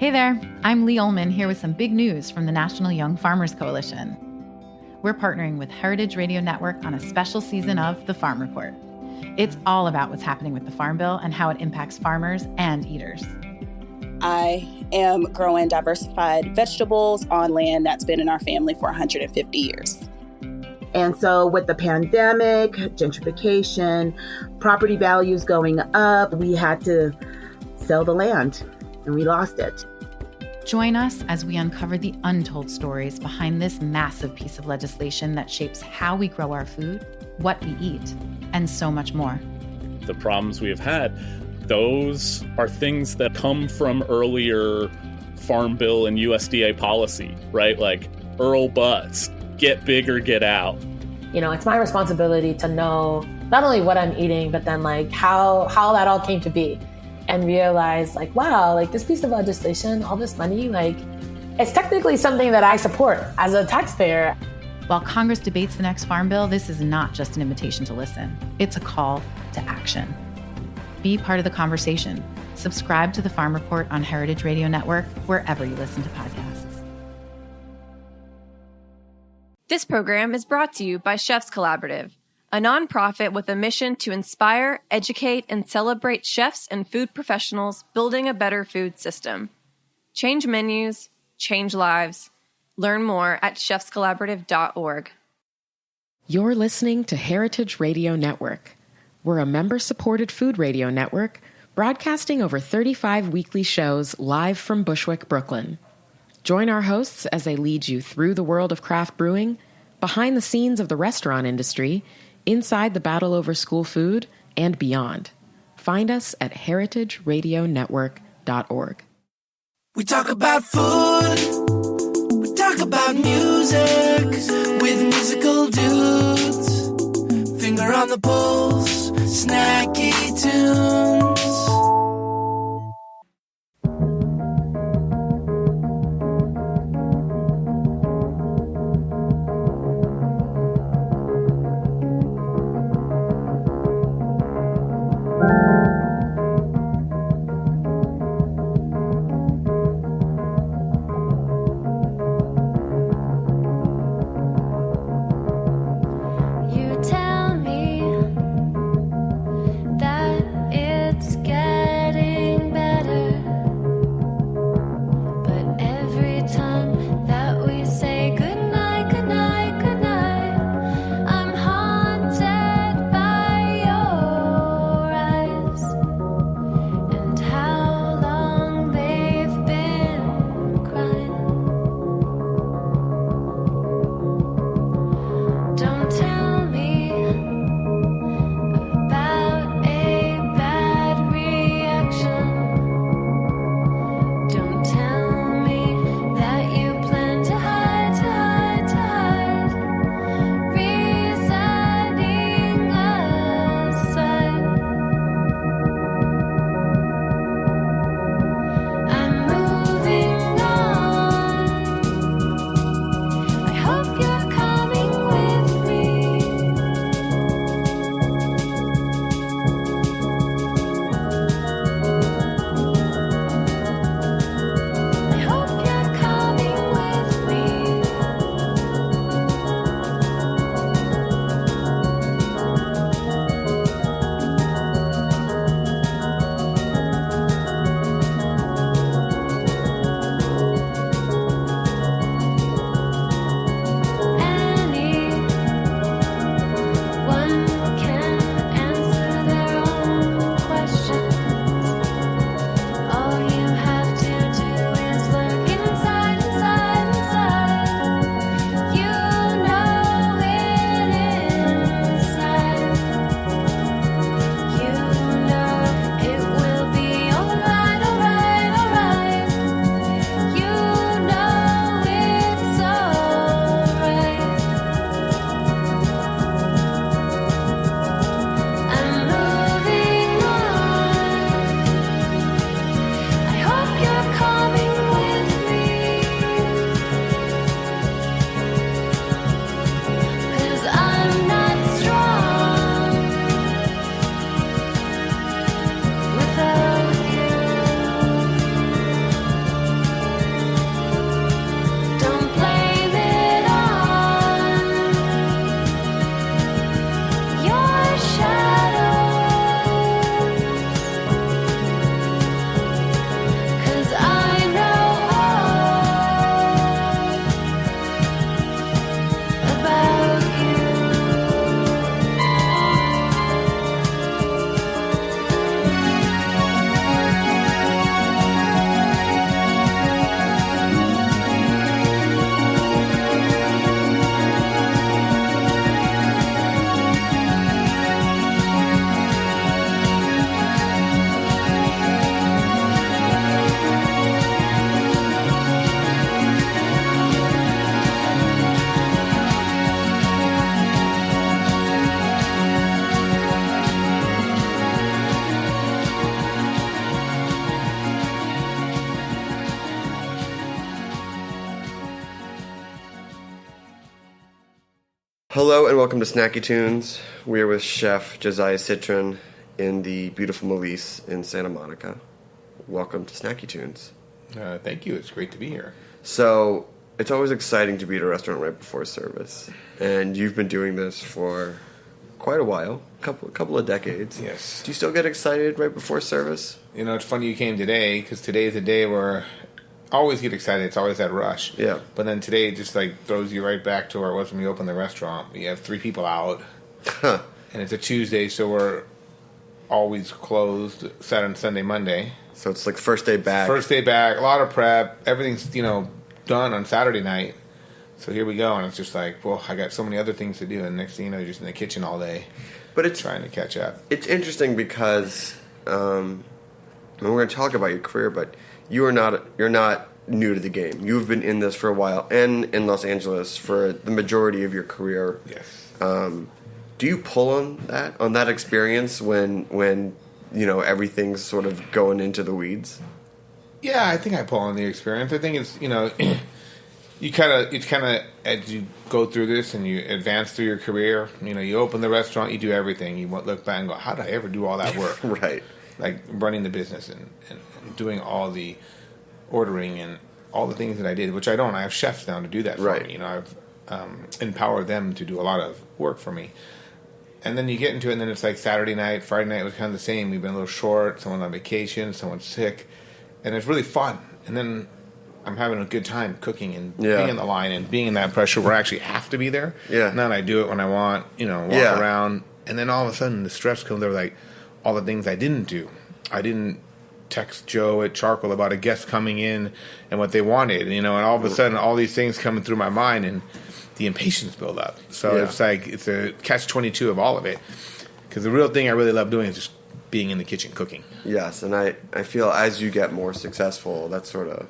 Hey there, I'm Lee Ullman here with some big news from the National Young Farmers Coalition. We're partnering with Heritage Radio Network on a special season of The Farm Report. It's all about what's happening with the Farm Bill and how it impacts farmers and eaters. I am growing diversified vegetables on land that's been in our family for 150 years. And so with the pandemic, gentrification, property values going up, we had to sell the land and we lost it. Join us as we uncover the untold stories behind this massive piece of legislation that shapes how we grow our food, what we eat, and so much more. The problems we have had, those are things that come from earlier Farm Bill and USDA policy, right? Like Earl Butts, get big or get out. You know, it's my responsibility to know not only what I'm eating, but then like how that all came to be. And realize like, wow, like this piece of legislation, all this money, like it's technically something that I support as a taxpayer. While Congress debates the next Farm Bill, this is not just an invitation to listen. It's a call to action. Be part of the conversation. Subscribe to the Farm Report on Heritage Radio Network, wherever you listen to podcasts. This program is brought to you by Chefs Collaborative, a nonprofit with a mission to inspire, educate, and celebrate chefs and food professionals building a better food system. Change menus, change lives. Learn more at chefscollaborative.org. You're listening to Heritage Radio Network. We're a member-supported food radio network broadcasting over 35 weekly shows live from Bushwick, Brooklyn. Join our hosts as they lead you through the world of craft brewing, behind the scenes of the restaurant industry, inside the battle over school food, and beyond. Find us at heritageradionetwork.org. We talk about food, we talk about music, with musical dudes. Finger on the pulse, snacky tunes. You tell me that Hello and welcome to Snacky Tunes. We are with Chef Josiah Citrin in the beautiful Melisse in Santa Monica. Welcome to Snacky Tunes. Thank you. It's great to be here. So, it's always exciting to be at a restaurant right before service. And you've been doing this for quite a while, a couple of decades. Yes. Do you still get excited right before service? You know, it's funny you came today, because today's a day where I always get excited. It's always that rush. Yeah. But then today it just like throws you right back to where it was when we opened the restaurant. We have 3 people out. Huh. And it's a Tuesday, so we're always closed Saturday and Sunday, Monday. So it's like first day back. First day back, a lot of prep. Everything's, done on Saturday night. So here we go, and it's just like, well, I got so many other things to do, and next thing you know, you're just in the kitchen all day. But it's trying to catch up. It's interesting because we're going to talk about your career, but you're not new to the game. You've been in this for a while, and in Los Angeles for the majority of your career. Yes. Do you pull on that experience when everything's sort of going into the weeds? Yeah, I think I pull on the experience. I think it's you kind of as you go through this and you advance through your career, you open the restaurant, you do everything. You won't look back and go, how did I ever do all that work? Right. Like running the business and doing all the ordering and all the things that I did, which I don't. I have chefs now to do that for me. I've empowered them to do a lot of work for me. And then you get into it, and then it's like Saturday night, Friday night was kind of the same. We've been a little short. Someone's on vacation. Someone's sick. And it's really fun. And then I'm having a good time cooking and being in the line and being in that pressure where I actually have to be there. Yeah. Not I do it when I want, walk around. And then all of a sudden the stress comes over, like all the things I didn't do. I didn't text Joe at Charcoal about a guest coming in and what they wanted, and all of a sudden all these things coming through my mind and the impatience build up. So it's like it's a catch-22 of all of it, because the real thing I really love doing is just being in the kitchen cooking. Yes, and I feel as you get more successful, that's sort of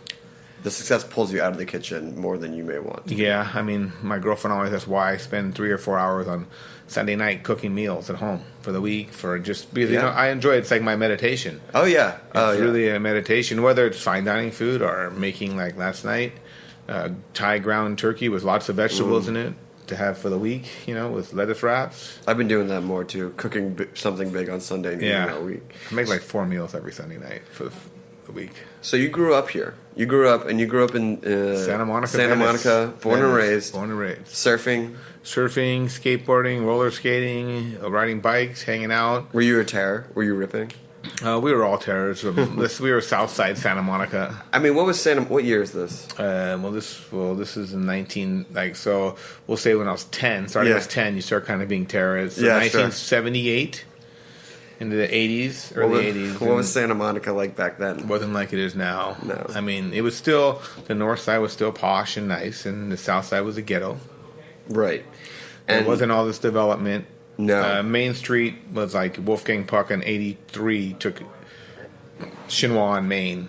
the success pulls you out of the kitchen more than you may want to. Yeah, I mean, my girlfriend always asks why I spend 3 or 4 hours on Sunday night cooking meals at home for the week, for just because I enjoy it. It's like my meditation. Oh yeah, it's really a meditation. Whether it's fine dining food or making, like last night, Thai ground turkey with lots of vegetables in it to have for the week. With lettuce wraps. I've been doing that more too, cooking something big on Sunday and eating all week. I make like 4 meals every Sunday night for the week. So you grew up here. You grew up in Santa Monica. Santa Monica, born and raised. Surfing, skateboarding, roller skating, riding bikes, hanging out. Were you a terror? Were you ripping? We were all terrorists. We were Southside Santa Monica. I mean, what year is this? This is in 19. So we'll say when I was 10. Starting as 10, you start kind of being terrorists. So 1978. Into the 80s, early 80s. What was Santa Monica like back then? It wasn't like it is now. No. I mean, it was still, the north side was still posh and nice, and the south side was a ghetto. Right. And it wasn't all this development. No. Main Street was like Wolfgang Puck in 83 took Chinois on Main.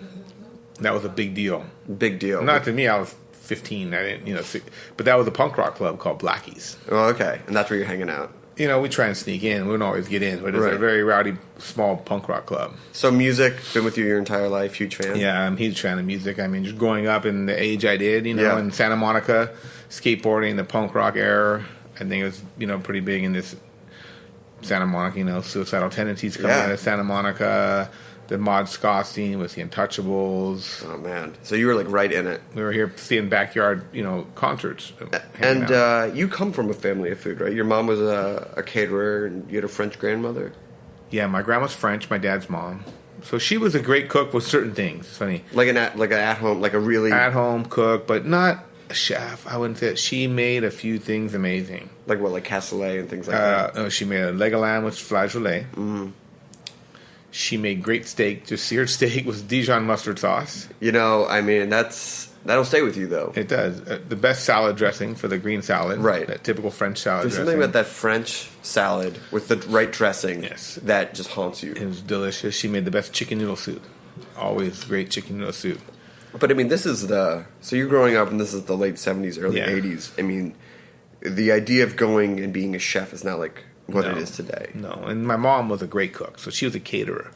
That was a big deal. Big deal. Not to me, I was 15. I didn't, but that was a punk rock club called Blackies. Oh, okay. And that's where you're hanging out. We try and sneak in. We don't always get in, but it's a very rowdy, small punk rock club. So music, been with you your entire life, huge fan? Yeah, I'm a huge fan of music. I mean, just growing up in the age I did, in Santa Monica, skateboarding, the punk rock era, I think it was, pretty big in this Santa Monica, suicidal tendencies coming out of Santa Monica, the mod ska scene with the Untouchables. Oh, man. So you were, like, right in it. We were here seeing backyard, concerts. And you come from a family of food, right? Your mom was a caterer, and you had a French grandmother? Yeah, my grandma's French, my dad's mom. So she was a great cook with certain things. It's funny. Like an at-home, like a really... At-home cook, but not a chef. I wouldn't say it. She made a few things amazing. Like what, like cassoulet and things like that? No, she made a leg of lamb with flageolet. Mm-hmm. She made great steak, just seared steak with Dijon mustard sauce. I mean, that'll stay with you, though. It does. The best salad dressing for the green salad. Right. That typical French salad There's dressing. something about that French salad with the right dressing that just haunts you. It was delicious. She made the best chicken noodle soup. Always great chicken noodle soup. But, I mean, so you're growing up, and this is the late 70s, early 80s. I mean, the idea of going and being a chef is not like what it is today. No, and my mom was a great cook, so she was a caterer.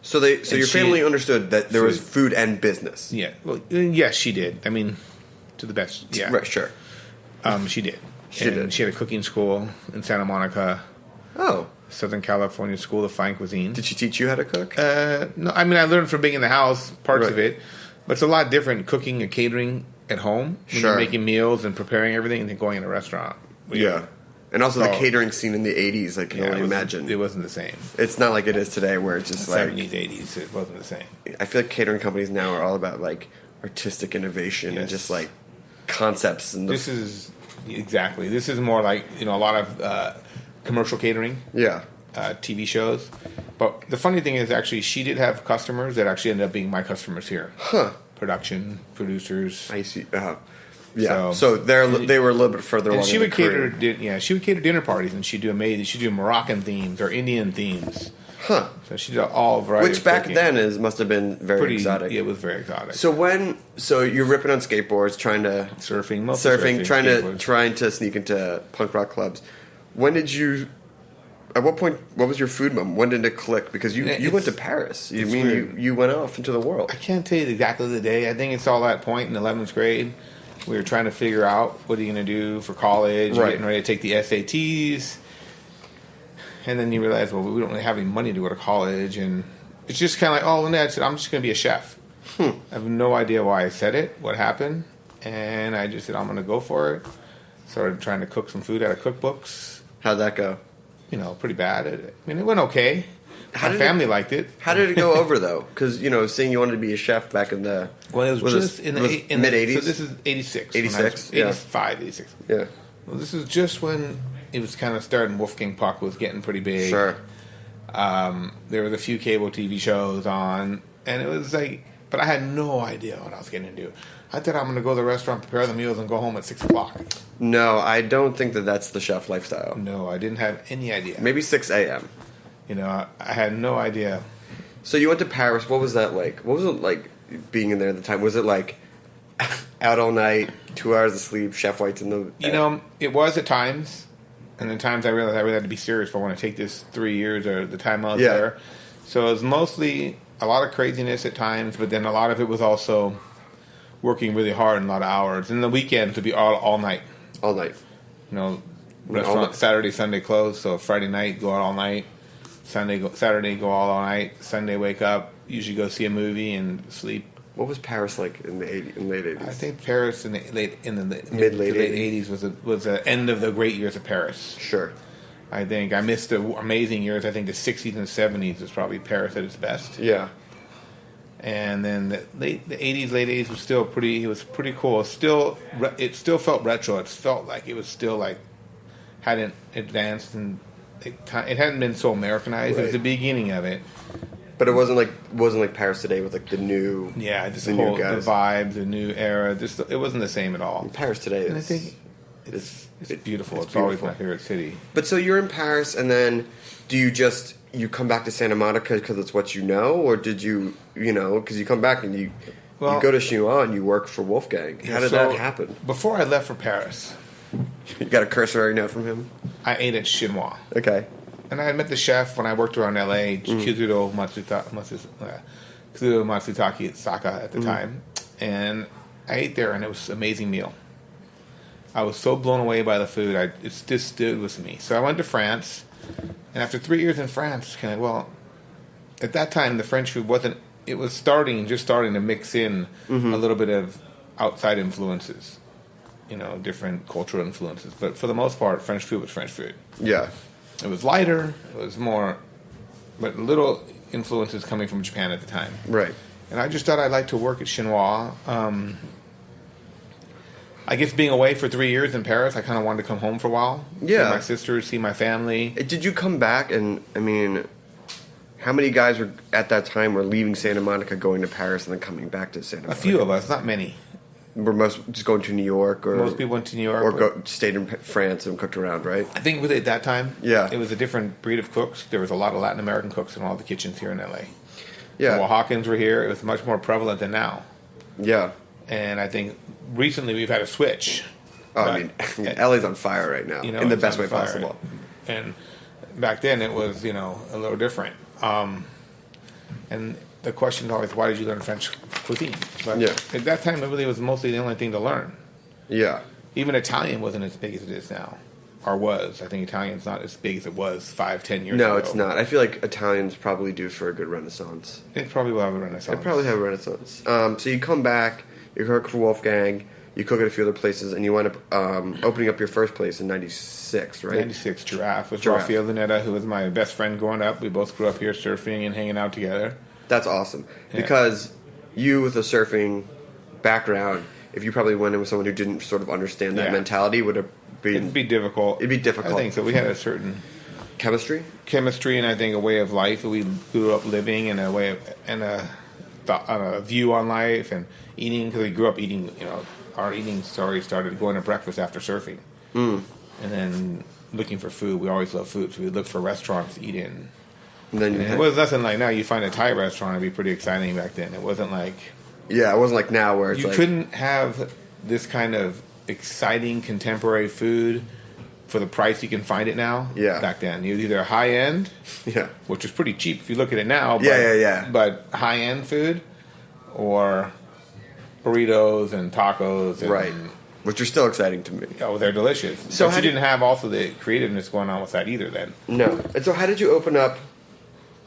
So your family understood that there was food and business. Yeah, well, yes, she did. I mean, to the best. Yeah, right, sure. She did. She had a cooking school in Santa Monica. Oh. Southern California School of Fine Cuisine. Did she teach you how to cook? No, I mean, I learned from being in the house, parts of it. But it's a lot different cooking and catering at home. When you're making meals and preparing everything and then going in a restaurant. Yeah. And also the catering scene in the 80s, I can only imagine. It wasn't the same. It's not like it is today where it's just like... 70s, 80s, it wasn't the same. I feel like catering companies now are all about like artistic innovation and just like concepts. And this is more like, a lot of commercial catering. Yeah. TV shows. But the funny thing is, actually, she did have customers that actually ended up being my customers here. Huh. Production, producers. I see. Yeah. So they were a little bit further along. And she would cater dinner parties, and she'd do Moroccan themes or Indian themes. Huh. So she did all variety. Which back then must have been very exotic. Yeah, it was very exotic. So you're ripping on skateboards, trying to trying to sneak into punk rock clubs. When did you? At what point? What was your food moment? When did it click? Because you went to Paris. You went off into the world. I can't tell you exactly the day. I think it's all that point in 11th grade. We were trying to figure out what are you going to do for college. You're getting ready to take the SATs. And then you realize, well, we don't really have any money to go to college. And it's just kind of like, one day I said, I'm just going to be a chef. I have no idea why I said it, what happened. And I just said, I'm going to go for it. Started trying to cook some food out of cookbooks. How'd that go? Pretty bad. I mean, it went okay. My family liked it. How did it go over, though? Because, saying you wanted to be a chef back in the... Well, it was just in the mid-'80s. So this is 86. 86? 85, 86. Yeah. Well, this is just when it was kind of starting. Wolfgang Puck was getting pretty big. Sure. There was a few cable TV shows on, and it was like... But I had no idea what I was getting into. I thought I'm going to go to the restaurant, prepare the meals, and go home at 6 o'clock. No, I don't think that's the chef lifestyle. No, I didn't have any idea. Maybe 6 a.m. I had no idea. So you went to Paris. What was that like? What was it like being in there at the time? Was it like out all night, 2 hours of sleep, chef whites in the... it was at times. And at times I realized I really had to be serious if I want to take this 3 years or the time I was there. So it was mostly a lot of craziness at times, but then a lot of it was also working really hard and a lot of hours. And the weekends would be all night. All night. Restaurant Saturday, Sunday closed. So Friday night, go out all night. Saturday, go all night. Sunday, wake up. Usually go see a movie and sleep. What was Paris like in the late 80s? I think Paris in the mid-late 80s was the end of the great years of Paris. Sure. I think I missed the amazing years. I think the 60s and 70s was probably Paris at its best. Yeah. And then the 80s, late 80s was still pretty. It was pretty cool. It still felt retro. It felt like it was still like hadn't advanced and it hadn't been so Americanized. Right. It was the beginning of it. But it wasn't like Paris today with like the new the vibe, the new era. It wasn't the same at all. And Paris today, and I think it's beautiful. It's always my favorite city. But so you're in Paris, and then do you come back to Santa Monica because it's what you know, or did you because you come back and you go to Chinois and you work for Wolfgang? How did that happen? Before I left for Paris, you got a cursory note from him. I ate at Chinois. Okay. And I met the chef when I worked around L.A., Kizuro Matsutake Saka at the time. And I ate there, and it was an amazing meal. I was so blown away by the food. It just stood with me. So I went to France, and after 3 years in France, at that time, the French food wasn't... It was just starting to mix in a little bit of outside influences. Different cultural influences. But for the most part, French food was French food. Yeah. It was lighter. It was more, but little influences coming from Japan at the time. Right. And I just thought I'd like to work at Chinois. I guess being away for 3 years in Paris, I kind of wanted to come home for a while. Yeah. See my sisters, see my family. Did you come back? And how many guys were at that time were leaving Santa Monica, going to Paris, and then coming back to Santa Monica? A few of us, not many. Were most just going to New York, or most people went to New York, or stayed in France and cooked around, right? I think at that time, it was a different breed of cooks. There was a lot of Latin American cooks in all the kitchens here in LA. Yeah, the Oaxacans were here. It was much more prevalent than now. Yeah, and I think recently we've had a switch. LA's on fire right now, in the best way possible. And back then it was a little different. And the question is always, why did you learn French cuisine? But at that time, it really was mostly the only thing to learn. Yeah. even Italian wasn't as big as it is now. Or was. I think Italian's not as big as it was 5-10 years ago. No, it's not. I feel like Italian's probably due for a good renaissance. It probably will have a renaissance. It probably have a renaissance. So you come back, you cook for Wolfgang, you cook at a few other places, and you wind up opening up your first place in 96, right? 96, Giraffe, with Rafael Lunetta, who was my best friend growing up. We both grew up here surfing and hanging out together. That's awesome. Yeah. Because you, with a surfing background, if you probably went in with someone who didn't sort of understand that mentality, it'd be difficult. It'd be difficult. I think so. We had a certain chemistry, and I think a way of life that we grew up living, and a way of, and a view on life and eating. Because we grew up eating. You know, our eating story started going to breakfast after surfing, and then looking for food. We always loved food, so we looked for restaurants to eat in. And then it was nothing like now. You find a Thai restaurant, it'd be pretty exciting back then. It wasn't like it wasn't like now where it's you couldn't have this kind of exciting contemporary food for the price you can find it now. Yeah. Back then, it was either high end, which was pretty cheap if you look at it now. But, But high end food, or burritos and tacos, and, which are still exciting to me. Oh, they're delicious. So you didn't have also the creativeness going on with that either. Then no. And so, how did you open up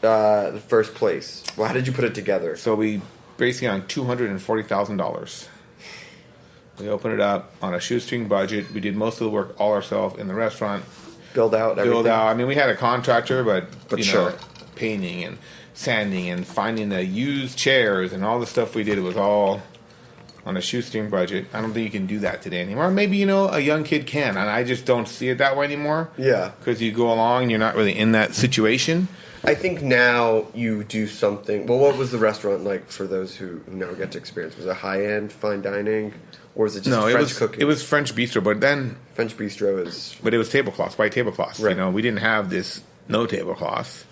the first place? Well, how did you put it together? So we basically on $240,000. We opened it up on a shoestring budget. We did most of the work all ourselves in the restaurant. Build out everything. I mean, we had a contractor, but you know, painting and sanding and finding the used chairs and all the stuff we did, it was all on a shoestring budget. I don't think you can do that today anymore. Maybe, you know, a young kid can, and I just don't see it that way anymore. Yeah. Because you go along and you're not really in that situation. I think now you do something. Well, what was the restaurant like for those who never get to experience? Was it high-end, fine dining? Or was it just French cooking? It was French bistro, but then... French bistro is... But it was tablecloths, white tablecloths. Right. You know, we didn't have this no tablecloths.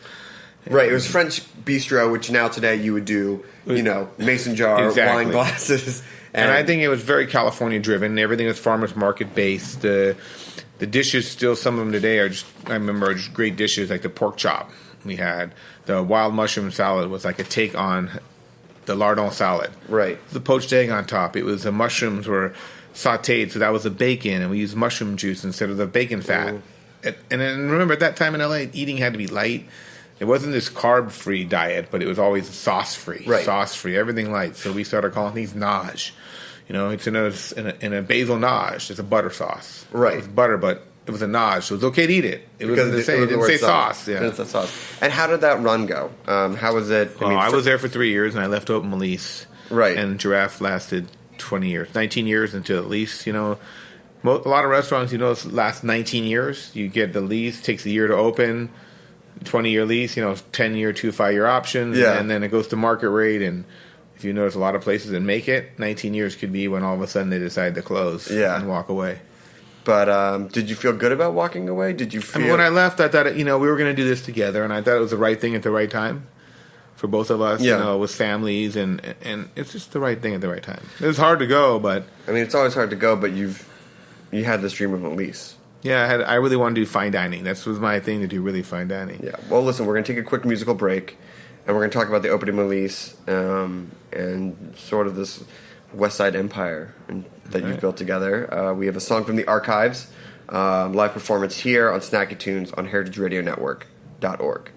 Right, it was French bistro, which now today you would do, you know, mason jar, wine glasses. And I think it was very California-driven. Everything was farmers market-based. The dishes, still some of them today are just... I remember just great dishes, like the pork chop. We had the wild mushroom salad was like a take on the lardon salad. Right. The poached egg on top. It was the mushrooms were sautéed, so that was the bacon, and we used mushroom juice instead of the bacon fat. And then remember, at that time in LA, eating had to be light. It wasn't this carb-free diet, but it was always sauce-free. Right. Sauce-free, everything light. So we started calling these nage. You know, it's in a basil nage. It's a butter sauce. Right. It's butter, but it was a nage, so it was okay to eat it. It didn't say sauce. Yeah. It's a sauce. And how did that run go? How was it? I was there for 3 years, and I left open Melisse. Right. And Giraffe lasted 20 years, 19 years until at least, you know, a lot of restaurants, you know, last 19 years. You get the lease, takes a year to open, 20-year lease, you know, 10-year, 5-year options, and then it goes to market rate. And if you notice, a lot of places that make it, 19 years could be when all of a sudden they decide to close and walk away. But did you feel good about walking away? Did you feel... I mean, when I left, I thought, you know, we were going to do this together, and I thought it was the right thing at the right time for both of us, you know, with families, and it's just the right thing at the right time. It was hard to go, but... I mean, it's always hard to go, but you had this dream of Melisse. Yeah, I really want to do fine dining. That was my thing, to do really fine dining. Yeah. Well, listen, we're going to take a quick musical break, and we're going to talk about the opening of Melisse and sort of this Westside empire that you've built together. We have a song from the archives, live performance here on Snacky Tunes on heritageradionetwork.org.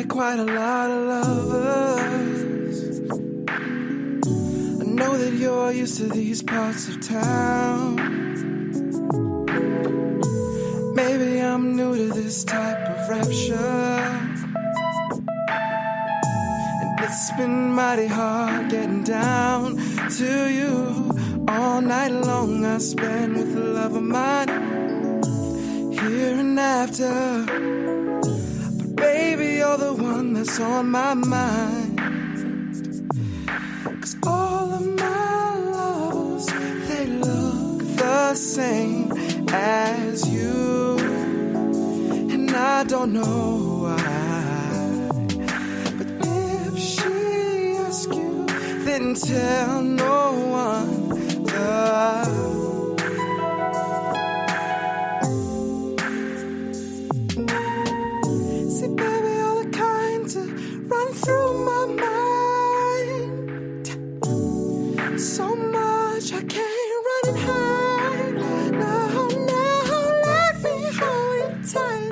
Quite a lot of lovers. I know that you're used to these parts of town. Maybe I'm new to this type of rapture, and it's been mighty hard getting down to you. All night long I spend with a love of mine, here and after. Baby, you're the one that's on my mind. 'Cause all of my loves, they look the same as you. And I don't know why, but if she asks you, then tell no one. See, baby, you're the kind to run through my mind so much I can't run and hide. Now, let me hold you tight.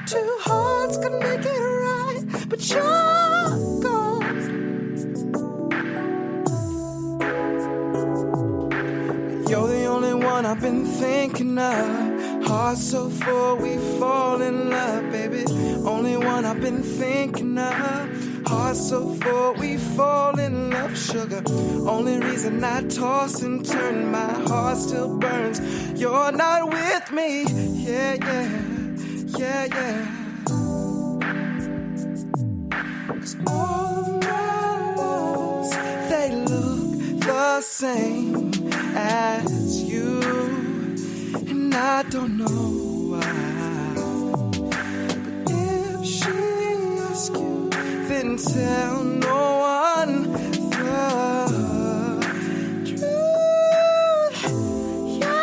Two hearts could make it right, but you're gone. You're the only one I've been thinking of. Heart so full, we fall in love, baby. Only one I've been thinking of. Heart so full, we fall in love, sugar. Only reason I toss and turn, my heart still burns. You're not with me, yeah, yeah, yeah, yeah. 'Cause all of my loves, they look the same as you. And I don't know why, but if she asks you, then tell no one the truth. Yeah.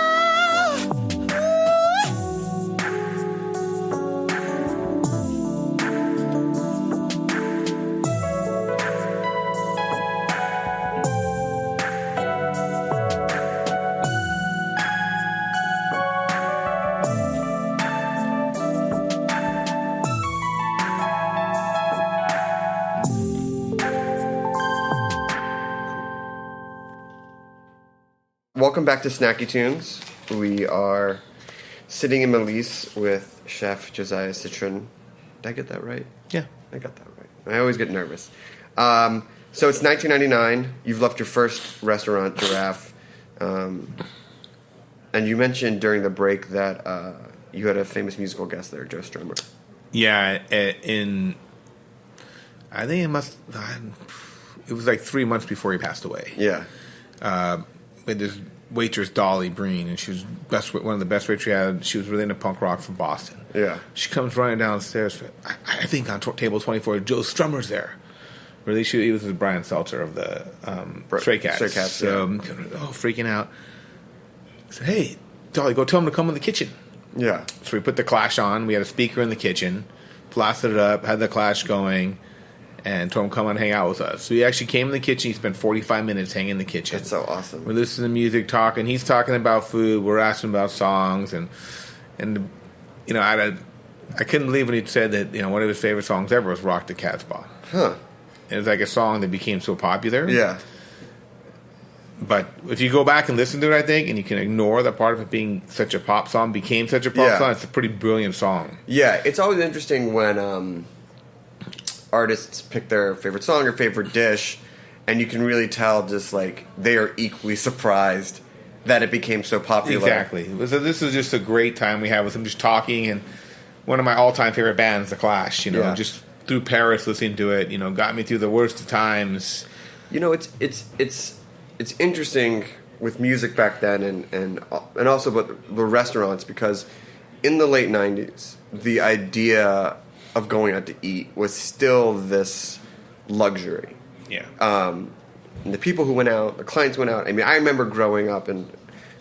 Welcome back to Snacky Tunes. We are sitting in Melisse with Chef Josiah Citrin. Did I get that right? Yeah. I got that right. I always get nervous. So it's 1999. You've left your first restaurant, Giraffe. And you mentioned during the break that you had a famous musical guest there, Joe Strummer. Yeah, I think it was like 3 months before he passed away. Yeah. With this waitress, Dolly Breen, and she was one of the best waitresses we had. She was really into punk rock from Boston. Yeah. She comes running downstairs. I think on table 24, Joe Strummer's there. Really, he was with Brian Seltzer of the Stray Cats. Stray Cats, so, freaking out. I said, hey, Dolly, go tell him to come in the kitchen. Yeah. So we put the Clash on. We had a speaker in the kitchen, blasted it up, had the Clash going, and told him to come and hang out with us. So he actually came in the kitchen. He spent 45 minutes hanging in the kitchen. That's so awesome. We're listening to music, talking. He's talking about food. We're asking about songs, and you know, I couldn't believe when he said that, you know, one of his favorite songs ever was "Rock the Casbah." Huh. It was like a song that became so popular. Yeah. But if you go back and listen to it, I think, and you can ignore that part of it being such a pop song, became such a pop song, it's a pretty brilliant song. Yeah, it's always interesting when artists pick their favorite song or favorite dish, and you can really tell just like they are equally surprised that it became so popular. Exactly. So this is just a great time we had with him, just talking, and one of my all-time favorite bands, The Clash. You know, just through Paris, listening to it, you know, got me through the worst of times. You know, it's interesting with music back then, and also about the restaurants, because in the late 90s, the idea of going out to eat was still this luxury. Yeah. And the people who went out, the clients went out. I mean, I remember growing up, and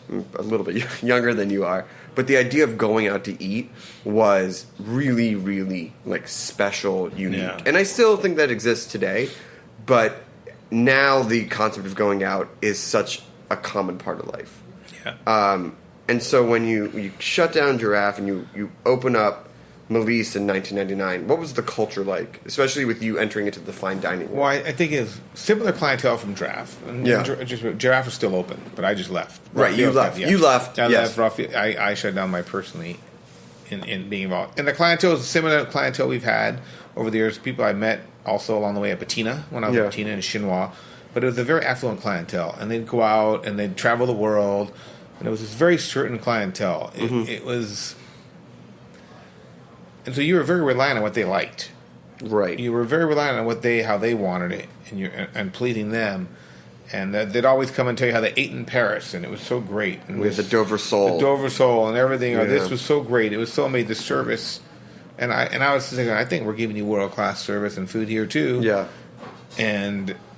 I'm a little bit younger than you are, but the idea of going out to eat was really, really like special, unique. Yeah. And I still think that exists today, but now the concept of going out is such a common part of life. Yeah. And so when you shut down Giraffe and you open up Melisse in 1999, what was the culture like, especially with you entering into the fine dining world? Well, I think it's similar clientele from Giraffe. Giraffe was still open, but I just left. Right, you left. Yeah. You left. I left. I shut down personally in being involved. And the clientele is similar clientele we've had over the years. People I met also along the way at Patina, when I was at Patina and Chinois. But it was a very affluent clientele. And they'd go out and they'd travel the world. And it was this very certain clientele. It was... And so you were very reliant on what they liked. Right. You were very reliant on how they wanted it, and pleasing them. And they'd always come and tell you how they ate in Paris, and it was so great. And with the Dover sole. The Dover sole and everything. Yeah. This was so great. It was so amazing. The service. And I was thinking, I think we're giving you world-class service and food here, too. Yeah.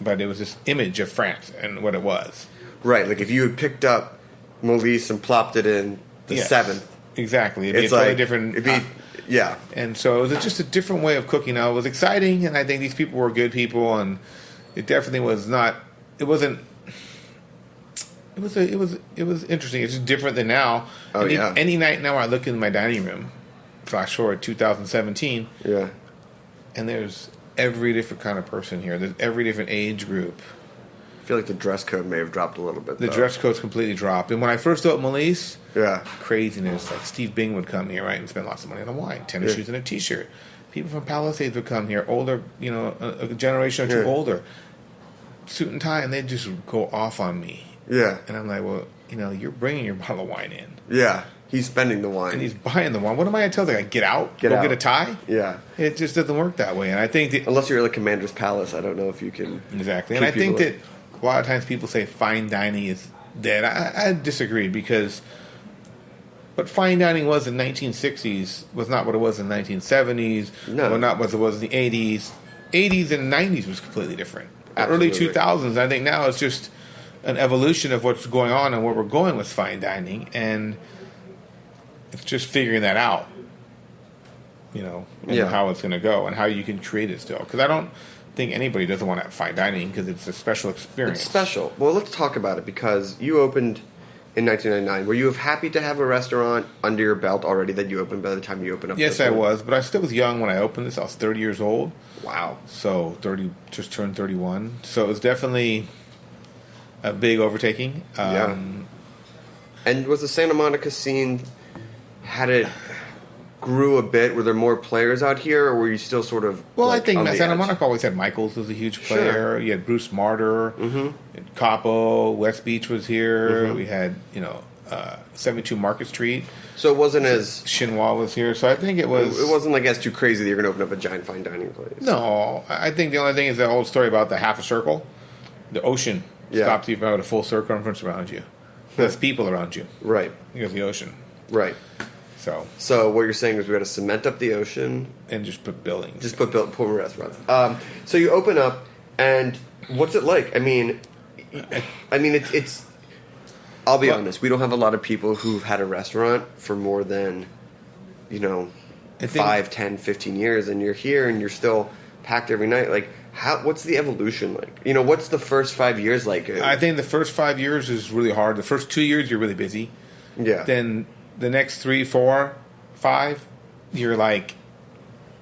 But it was this image of France and what it was. Right. Like if you had picked up Melisse and plopped it in the 7th. Exactly. It'd be a totally different... Yeah. And so it was just a different way of cooking. Now, it was exciting, and I think these people were good people, and it definitely was not... It wasn't... It was interesting. It's just different than now. Oh, yeah. Any night now I look in my dining room, flash forward 2017, yeah, and there's every different kind of person here. There's every different age group. I feel like the dress code may have dropped a little bit. The dress code's completely dropped. And when I first opened Melisse, yeah, craziness. Like Steve Bing would come here, right, and spend lots of money on a wine, tennis shoes, and a T-shirt. People from Palisades would come here, older, a generation or two older, suit and tie, and they'd just go off on me. Yeah, and I'm like, well, you're bringing your bottle of wine in. Yeah. He's spending the wine. And he's buying the wine. What am I going to tell the guy? Get out? Go get a tie? Yeah. It just doesn't work that way. And I think that... Unless you're at Commander's Palace, I don't know if you can... Exactly. And I think that a lot of times people say fine dining is dead. I disagree because what fine dining was in the 1960s was not what it was in the 1970s. No. Or not what it was in the 80s. 80s and 90s was completely different. Absolutely. Early 2000s, I think now it's just an evolution of what's going on and where we're going with fine dining. And... it's just figuring that out, and how it's going to go and how you can create it still. Because I don't think anybody doesn't want to have fine dining because it's a special experience. It's special. Well, let's talk about it because you opened in 1999. Were you happy to have a restaurant under your belt already that you opened by the time you opened up? Yes, I was, but I still was young when I opened this. I was 30 years old. Wow. So 30, just turned 31. So it was definitely a big overtaking. Yeah. And was the Santa Monica scene... had it grew a bit? Were there more players out here, or were you still sort of... Well, I think Santa Monica always had Michaels was a huge player. Sure. You had Bruce Martyr, mm-hmm. Capo, West Beach was here. Mm-hmm. We had, 72 Market Street. So it wasn't as... Chinois was here. So I think it was... It wasn't like as too crazy that you're going to open up a giant fine dining place. No. I think the only thing is the old story about the half a circle. The ocean stops you about a full circumference around you. There's people around you. Right. Because the ocean. Right. So what you're saying is we got to cement up the ocean and just put buildings. Just put more restaurants. So you open up, and what's it like? I mean, it's. I'll be honest. We don't have a lot of people who've had a restaurant for more than, 5, 10, 15 years, and you're here and you're still packed every night. Like, what's the evolution like? What's the first 5 years like? I think the first 5 years is really hard. The first 2 years you're really busy. Yeah. Then the next 3, 4, 5, you're like,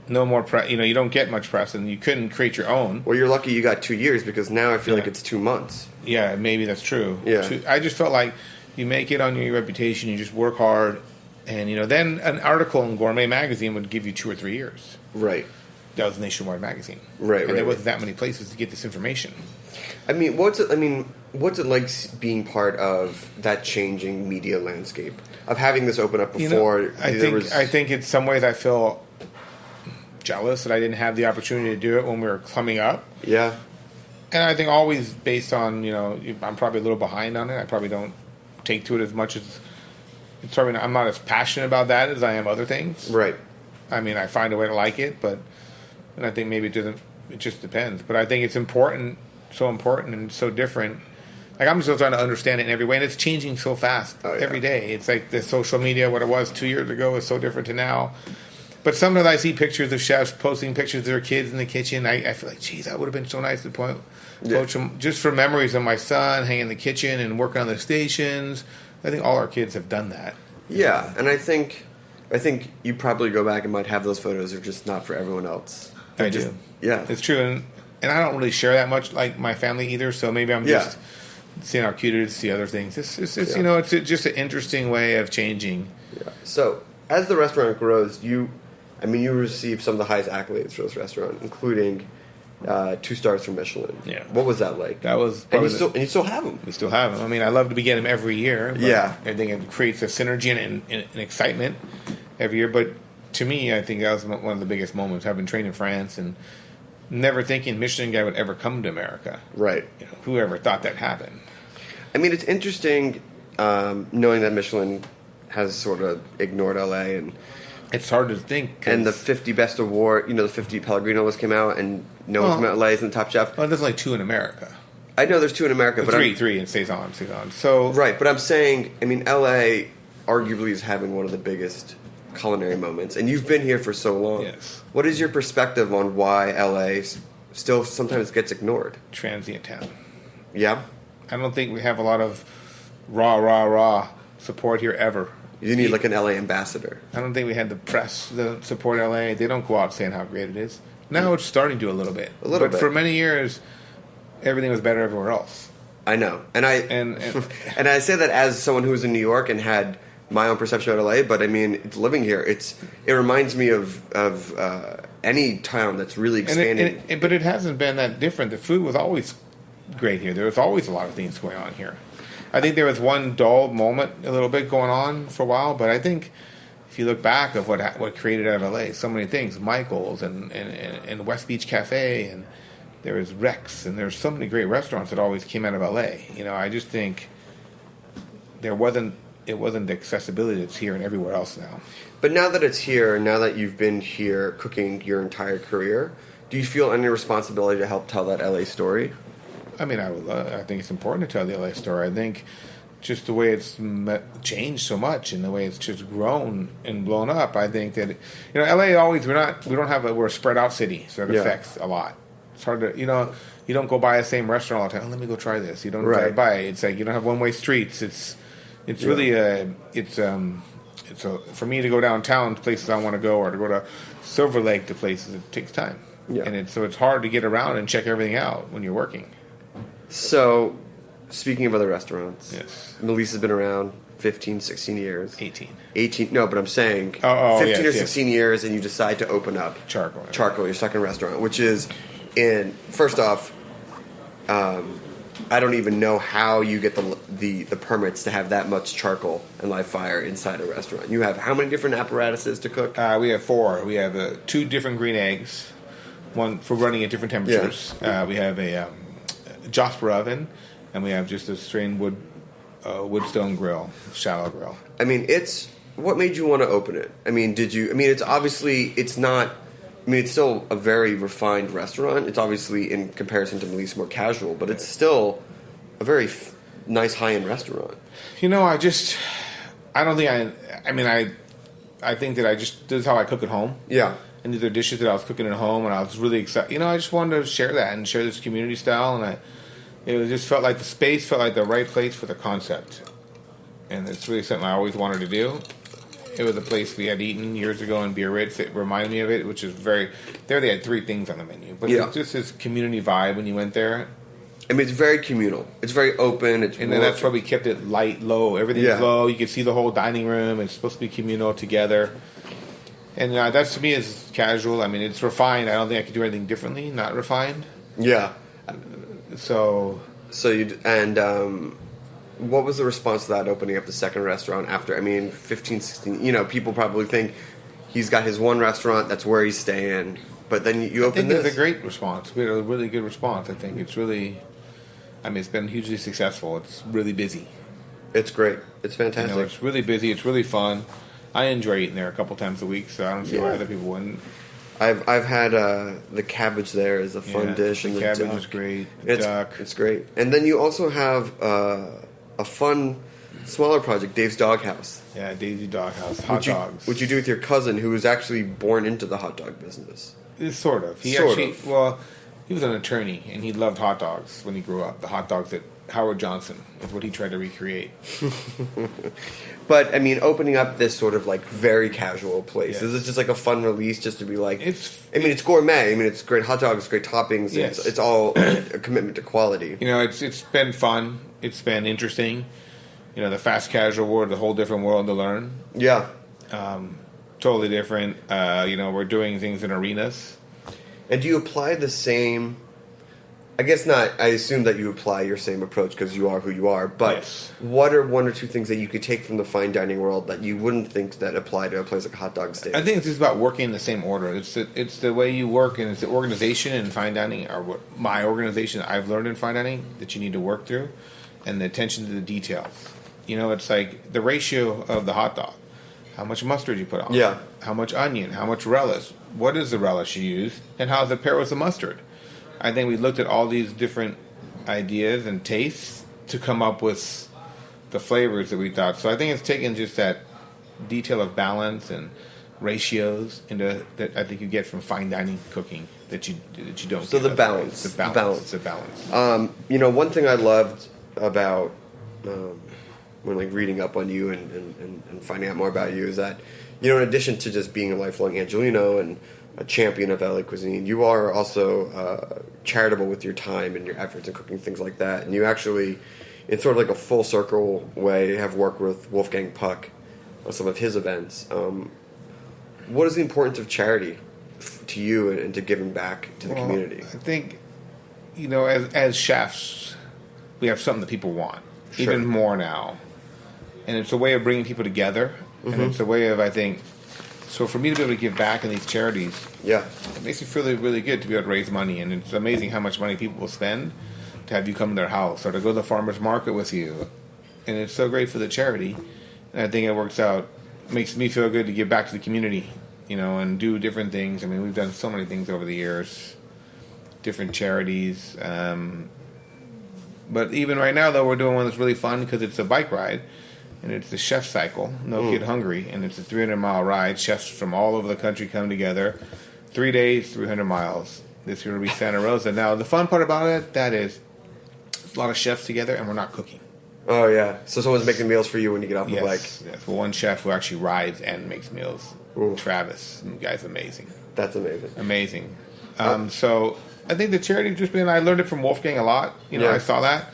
no more press. You don't get much press, and you couldn't create your own. Well, you're lucky you got 2 years because now I feel like it's 2 months. Yeah, maybe that's true. Yeah. I just felt like you make it on your reputation, you just work hard, and then an article in Gourmet Magazine would give you 2 or 3 years. Right. That was Nationwide Magazine. Right. And there wasn't that many places to get this information. What's it like being part of that changing media landscape? Of having this open up before? I think in some ways I feel jealous that I didn't have the opportunity to do it when we were coming up. Yeah. And I think always based on, I'm probably a little behind on it. I probably don't take to it as much as... I'm not as passionate about that as I am other things. Right. I find a way to like it, and I think maybe it just depends. But I think it's important, so important and so different. Like, I'm still trying to understand it in every way, and it's changing so fast every day. It's like the social media, what it was 2 years ago is so different to now. But sometimes I see pictures of chefs posting pictures of their kids in the kitchen. I feel like, geez, that would have been so nice to poach them just for memories of my son hanging in the kitchen and working on the stations. I think all our kids have done that. Yeah, and I think you probably go back and might have those photos. They're just not for everyone else. I do. Yeah. It's true. And I don't really share that much like my family either, so maybe I'm just seeing how cute it is to see other things. It's it's just an interesting way of changing. Yeah. So as the restaurant grows, you received some of the highest accolades for this restaurant, including 2 stars from Michelin. Yeah. What was that like? That was and you still have them. We still have them. I love to be getting them every year. But I think it creates a synergy and excitement every year. But to me, I think that was one of the biggest moments. Having trained in France and never thinking Michelin guy would ever come to America. Right. Whoever thought that happened. I mean, it's interesting knowing that Michelin has sort of ignored LA, and it's hard to think. And the 50 Best Award, the 50 Pellegrino list came out, and no one came out. LA is in the Top Chef. Well, there's only 2 in America. I know there's 2 in America, but three, and stays on. So right, but I'm saying, I mean, LA arguably is having one of the biggest culinary moments, and you've been here for so long. Yes. What is your perspective on why LA still sometimes gets ignored? Transient town. Yeah? I don't think we have a lot of raw support here ever. You need like an LA ambassador. I don't think we had the press that support LA. They don't go out saying how great it is. Now it's starting to a little bit. But for many years, everything was better everywhere else. I know. And and I say that as someone who was in New York and had my own perception of LA, but I mean, it's living here. It reminds me of any town that's really expanding. But it hasn't been that different. The food was always great here. There was always a lot of things going on here. I think there was one dull moment, a little bit going on for a while, but I think if you look back of what created out of LA, so many things, Michael's and West Beach Cafe, and there was Rex, and there's so many great restaurants that always came out of LA. I just think it wasn't the accessibility that's here and everywhere else now. But now that it's here, now that you've been here cooking your entire career, do you feel any responsibility to help tell that LA story? I mean, I think it's important to tell the LA story. I think just the way it's changed so much and the way it's just grown and blown up. I think that LA always we're a spread out city, so it affects a lot. It's hard to you don't go by the same restaurant all the time. Oh, let me go try this. You don't drive by. It's like you don't have one way streets. It's really for me to go downtown to places I want to go, or to go to Silver Lake to places, it takes time. Yeah. And so it's hard to get around and check everything out when you're working. So, speaking of other restaurants, yes, Melisse has been around 15, 16 years. 18. No, but I'm saying 15 or 16 years, and you decide to open up Charcoal, your second restaurant, which is first off, I don't even know how you get the permits to have that much charcoal and live fire inside a restaurant. You have how many different apparatuses to cook? We have 4. We have 2 different green eggs, one for running at different temperatures. Yeah. We have a Josper oven, and we have just a strained woodstone grill, shallow grill. I mean, what made you want to open it? I mean, it's not. I mean, it's still a very refined restaurant. It's obviously, in comparison to Melisse, more casual, but it's still a very nice high-end restaurant. I think that this is how I cook at home. Yeah. And these are dishes that I was cooking at home, and I was really excited. I just wanted to share that and share this community style, and it just felt like the space felt like the right place for the concept. And it's really something I always wanted to do. It was a place we had eaten years ago in Biarritz. It reminded me of it, which is they had 3 things on the menu. But it's just this community vibe when you went there. I mean, it's very communal. It's very open. And then that's why we kept it light, low. Everything's low. You can see the whole dining room. It's supposed to be communal together. And that to me is casual. I mean, it's refined. I don't think I could do anything differently, not refined. Yeah. So what was the response to that opening up the second restaurant after, 15, 16, people probably think he's got his one restaurant, that's where he's staying, but then you open this. I think it's a great response. We had a really good response. I think it's really, it's been hugely successful. It's really busy. It's great. It's fantastic. It's really busy. It's really fun. I enjoy eating there a couple times a week, so I don't see why other people wouldn't. I've had the cabbage there is a fun dish. The cabbage is great. Duck. It's great. And then you also have a fun, smaller project, Dave's Doghouse. Yeah, Dave's Doghouse. Hot dogs. Which you do with your cousin, who was actually born into the hot dog business. Sort of. He was an attorney, and he loved hot dogs when he grew up. The hot dogs that Howard Johnson is what he tried to recreate. But, opening up this sort of, very casual place. Is it just, a fun release just to be it's gourmet. It's great hot dogs, great toppings. Yes. It's all a commitment to quality. It's been fun. It's been interesting. The fast casual world, a whole different world to learn. Yeah. Totally different. We're doing things in arenas. And do you apply the same I guess not. I assume that you apply your same approach because you are who you are. But Yes. what are one or two things that you could take from the fine dining world that you wouldn't think that apply to a place like a hot dog stand? I think it's just about working in the same order. It's the way you work, and it's the organization in fine dining, or what my organization I've learned in fine dining that you need to work through, and the attention to the details. You know, it's like the ratio of the hot dog. How much mustard you put on? Yeah. How much onion? How much relish? What is the relish you use? And how does it pair with the mustard? I think we looked at all these different ideas and tastes to come up with the flavors that we thought. So I think it's taken just that detail of balance and ratios into that I think you get from fine dining cooking that you don't. So get the balance. the balance. You know, one thing I loved about when like reading up on you and finding out more about you is that, you know, in addition to just being a lifelong Angelino and a champion of LA cuisine, you are also charitable with your time and your efforts in cooking things like that. And you actually, in sort of like a full circle way, have worked with Wolfgang Puck on some of his events. What is the importance of charity to you and to giving back to the community? I think, you know, as chefs, we have something that people want, Sure. even more now. And it's a way of bringing people together. And it's a way of, I think, so for me to be able to give back in these charities, Yeah. it makes me feel really, really good to be able to raise money. And it's amazing how much money people will spend to have you come to their house or to go to the farmer's market with you. And it's so great for the charity. And I think it works out, makes me feel good to give back to the community, you know, and do different things. I mean, we've done so many things over the years, different charities. But even right now, though, we're doing one that's really fun because it's a bike ride. And it's the Chef Cycle, No Kid Hungry, and it's a 300-mile ride. Chefs from all over the country come together. 3 days, 300 miles. This year will be Santa Rosa. Now, the fun part about it, that is a lot of chefs together, and we're not cooking. Oh, yeah. So someone's making meals for you when you get off the bike. Yes. Well, one chef who actually rides and makes meals. Ooh. Travis. The guy's amazing. That's amazing. Amazing. So I think the charity just been, I learned it from Wolfgang a lot. You know, Yeah. I saw that.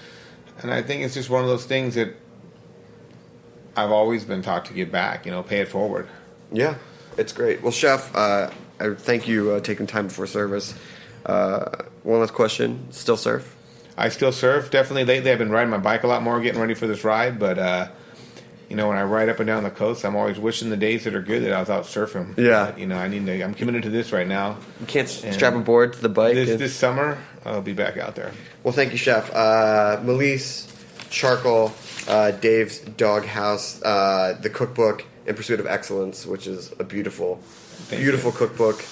And I think it's just one of those things that I've always been taught to give back, you know, pay it forward. Yeah, it's great. Well, Chef, I thank you taking time before service. One last question. Still surf? I still surf. Definitely lately I've been riding my bike a lot more, getting ready for this ride. But, you know, when I ride up and down the coast, I'm always wishing the days that are good that I was out surfing. Yeah. But, you know, I'm committed to this right now. You can't strap a board to the bike? This summer, I'll be back out there. Well, thank you, Chef. Melisse, Charcoal, Dave's Doghouse, the cookbook In Pursuit of Excellence, which is a beautiful cookbook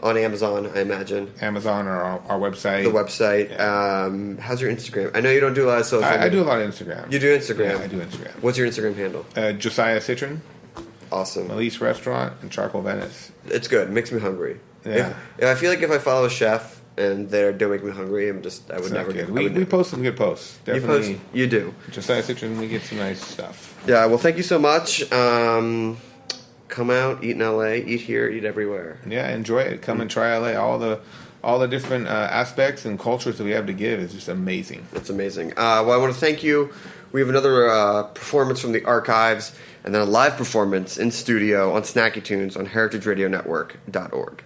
on Amazon, I imagine. Amazon or our website. The website. How's your Instagram? I know you don't do a lot of social media. I do a lot of Instagram. You do Instagram? Yeah, I do Instagram. What's your Instagram handle? Josiah Citrin. Awesome. Melisse Restaurant and Charcoal Venice. It's good. It makes me hungry. Yeah. If I feel like if I follow a chef and they don't make me hungry, I would never get. We post some good posts. Definitely. You do. Josiah Citrin, we get some nice stuff. Yeah. Well, thank you so much. Come out, eat in LA, eat here, eat everywhere. Yeah, enjoy it. Come and try LA. All the different aspects and cultures that we have to give is just amazing. It's amazing. Well, I want to thank you. We have another performance from the archives, and then a live performance in studio on Snacky Tunes on heritageradionetwork.org.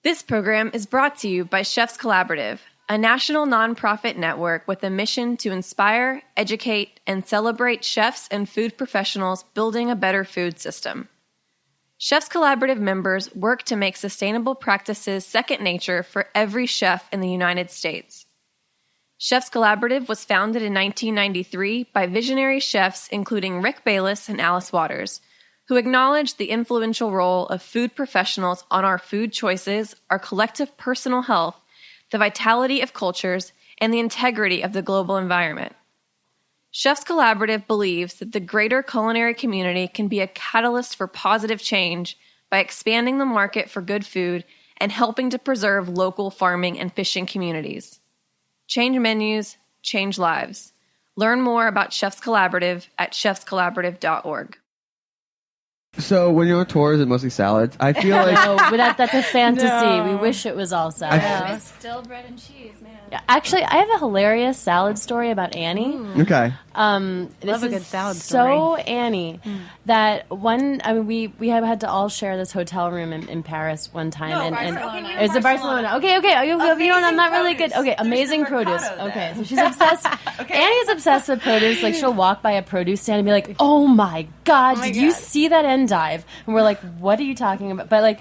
This program is brought to you by Chefs Collaborative, a national nonprofit network with a mission to inspire, educate, and celebrate chefs and food professionals building a better food system. Chefs Collaborative members work to make sustainable practices second nature for every chef in the United States. Chefs Collaborative was founded in 1993 by visionary chefs including Rick Bayless and Alice Waters, who acknowledged the influential role of food professionals on our food choices, our collective personal health, the vitality of cultures, and the integrity of the global environment. Chefs Collaborative believes that the greater culinary community can be a catalyst for positive change by expanding the market for good food and helping to preserve local farming and fishing communities. Change menus, change lives. Learn more about Chefs Collaborative at chefscollaborative.org. So when you're on tour, is it mostly salads? I feel like but that's a fantasy. We wish it was all salad. It's still bread and cheese, man. Yeah, actually, I have a hilarious salad story about Annie. Okay. This a is good salad so story. Annie that we have had to all share this hotel room in Paris one time. Barcelona. It's a Barcelona. Okay. You know, I'm not really good. Okay, amazing produce. Okay, so she's obsessed. Annie's obsessed with produce. Like, she'll walk by a produce stand and be like, "Oh my God, did you see that endive?" And we're like, "What are you talking about?" But like,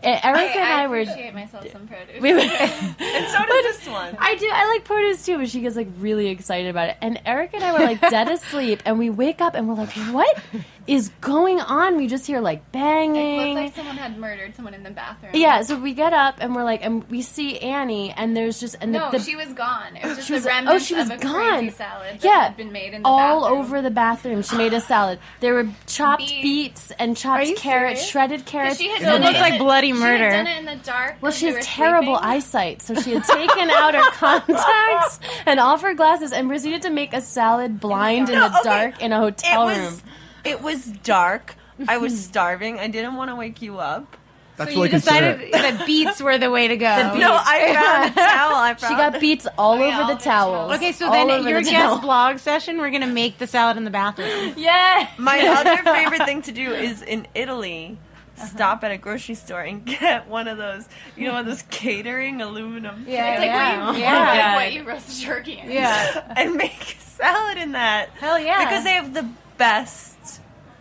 Erica and I were. I appreciate myself some produce. And so does this one. I do. I like produce too, but she gets like really excited about it. And Erica and I were like dead asleep, and we wake up and we're like, "What is going on?" We just hear like banging. It looked like someone had murdered someone in the bathroom. Yeah. So we get up and we're like, and we see Annie, and there's just she was gone. It was just the remnants of a crazy salad that had been made in the all bathroom. over the bathroom. She made a salad. There were chopped beets and chopped carrots, shredded carrots. She had It looks like bloody murder. She had done it in the dark. Well, when she we has were terrible sleeping. eyesight, so she had taken out her contacts and off her glasses and proceeded to make a salad blind in the dark in a hotel room. It was dark. I was starving. I didn't want to wake you up. That's So you decided that beets were the way to go. No, I found a towel. She got beets all over the towels. Okay, so All then over your the guest towel. blog session, we're going to make the salad in the bathroom. Yeah. My other favorite thing to do is in Italy, stop at a grocery store and get one of those, one of those catering aluminum. It's like what you roast turkey in. Yeah. And make a salad in that. Hell yeah. Because they have the best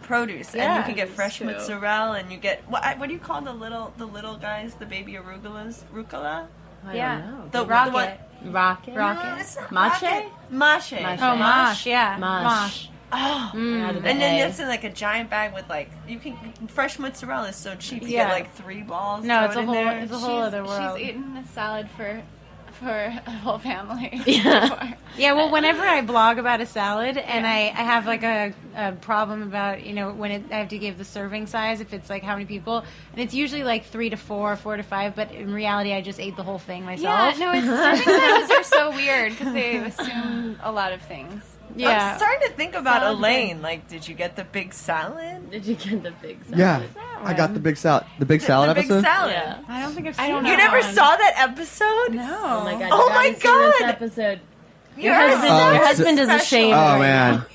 produce, and Yeah, you can get fresh true. mozzarella, and you get what do you call the little guys, the baby arucolas? Rucola? I don't know. The Rocket. No, it's not Mache? rocket. Mache. Oh, mosh, yeah. Mosh. Oh, And and then it's in like a giant bag with like fresh mozzarella is so cheap. You get like 3 balls. No, throw it in it's a there. whole other world. She's eaten a salad for a whole family. Yeah, well, whenever I blog about a salad and I have like a problem about, when I have to give the serving size, if it's like how many people, and it's usually like 3 to 4, 4 to 5, but in reality I just ate the whole thing myself. Yeah, no, serving sizes are so weird because they assume a lot of things. Yeah. I'm starting to think about Salads Elaine. Like, did you get the big salad? Did you get the big salad? Yeah, I got the big salad. The big salad The big episode. salad. Yeah. I don't think I've seen don't that You never one. saw that episode? No. Oh my god! Oh you my gotta see this God. episode. Your Your husband is ashamed. Oh right man,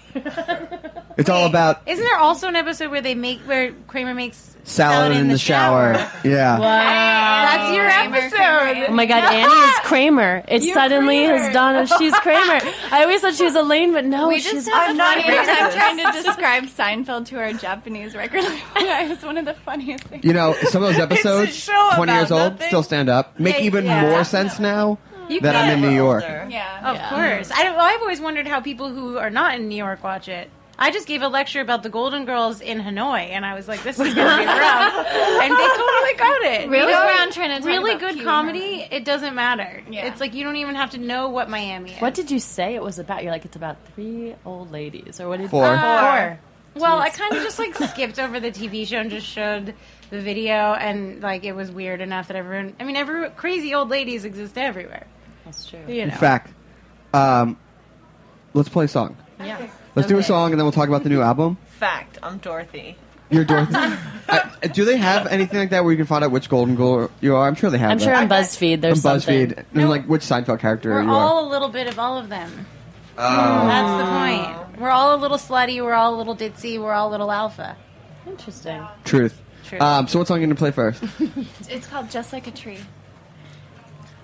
it's all about Isn't there also an episode where Kramer makes salad in the shower. Yeah. Wow. That's your episode. Oh my god, Annie is Kramer. It suddenly has dawned on she's Kramer. I always thought she was Elaine, but no, We she's just had I'm the not funniest racist. time trying to describe Seinfeld to our Japanese record. It was one of the funniest things. Some of those episodes, show 20 years about old, nothing. still stand up. Make even more sense now that I'm in New York. Yeah. Of course. I've always wondered how people who are not in New York watch it. I just gave a lecture about the Golden Girls in Hanoi, and I was like, this is going to be rough. And they totally got it. Really around trying to talk really about good Cuba. comedy, it doesn't matter. Yeah. It's like you don't even have to know what Miami is. What did you say it was about? You're like, it's about 3 old ladies, or what did 4. 4. Well, I kind of just like skipped over the TV show and just showed the video, and like it was weird enough that every crazy old ladies exist everywhere. That's true. In fact, let's play a song. Yeah. Let's do a song, and then we'll talk about the new album. Fact, I'm Dorothy. You're Dorothy. Do they have anything like that where you can find out which Golden Girl you are? I'm sure they have. I'm that. sure on BuzzFeed there's on something. BuzzFeed, and like which Seinfeld character We're you all are. a little bit of all of them. Oh. That's the point. We're all a little slutty. We're all a little ditzy. We're all a little alpha. Interesting. Truth. True. So what song are you going to play first? It's called Just Like a Tree.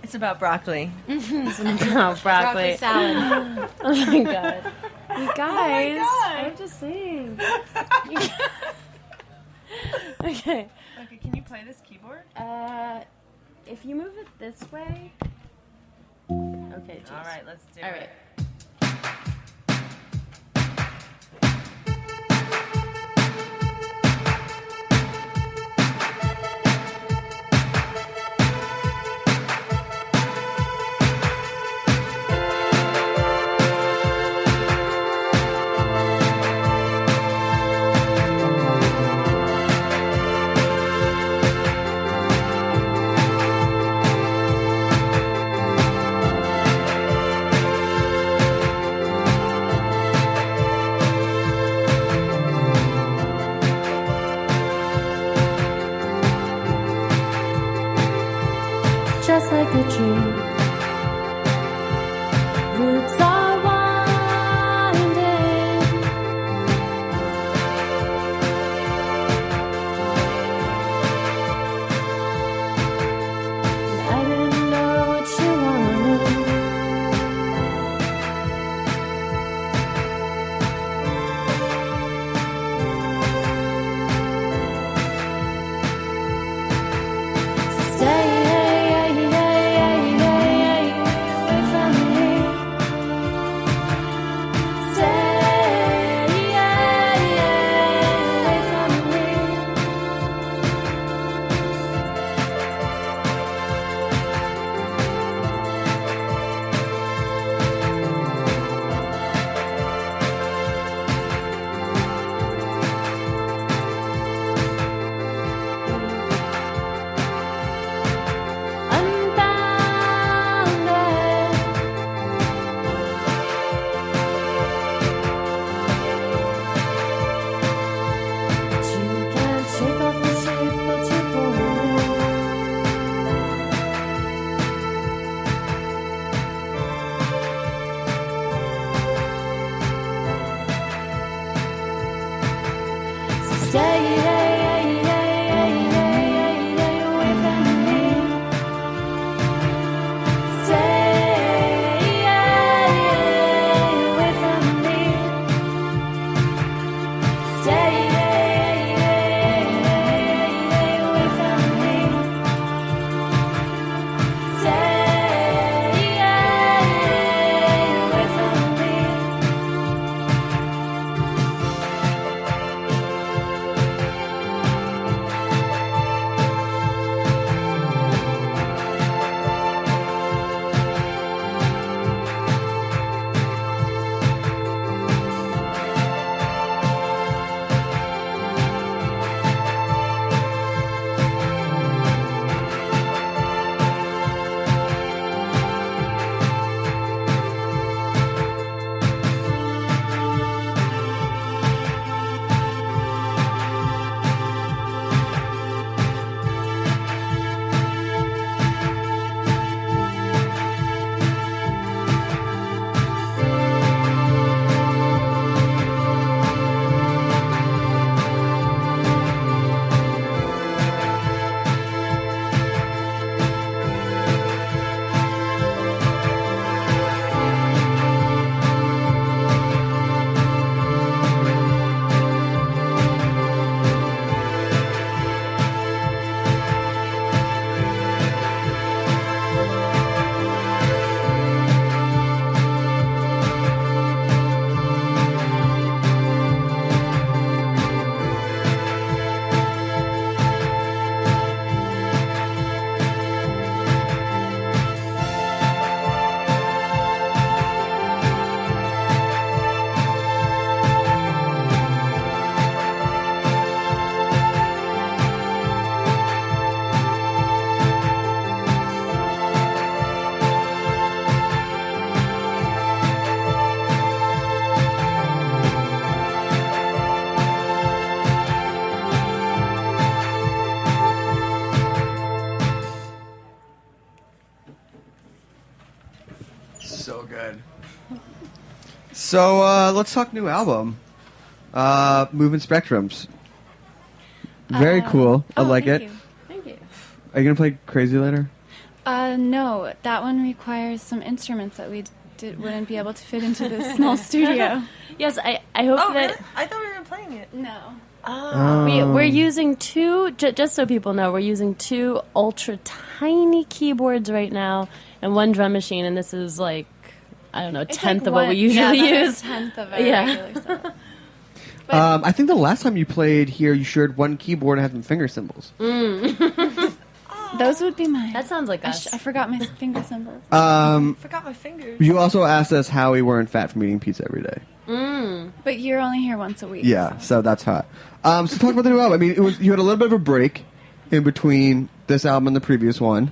It's about broccoli. It's about broccoli salad. Oh my god. You guys. I'm just saying. Okay. Okay, can you play this keyboard? If you move it this way. Okay. Geez. All right, let's do All it. right. Just like a tree, roots are winding. I didn't know what you wanted. So good. So let's talk new album, Moving Spectrums. Very cool. I like it. Thank you. Are you gonna play Crazy later? No, that one requires some instruments that we wouldn't be able to fit into this small studio. Yes, I hope that. Really? I thought we were playing it. No. We're using two, just so people know, we're using 2 ultra tiny keyboards right now and 1 drum machine, and this is like, I don't know, a tenth of what we usually use. A tenth of our regular setup. I think the last time you played here, you shared 1 keyboard and had some finger cymbals. Those would be mine. That sounds like us. I forgot my finger symbols. Forgot my fingers. You also asked us how we weren't fat from eating pizza every day. But you're only here once a week. Yeah, so that's hot. So talk about the new album. I mean, you had a little bit of a break in between this album and the previous one,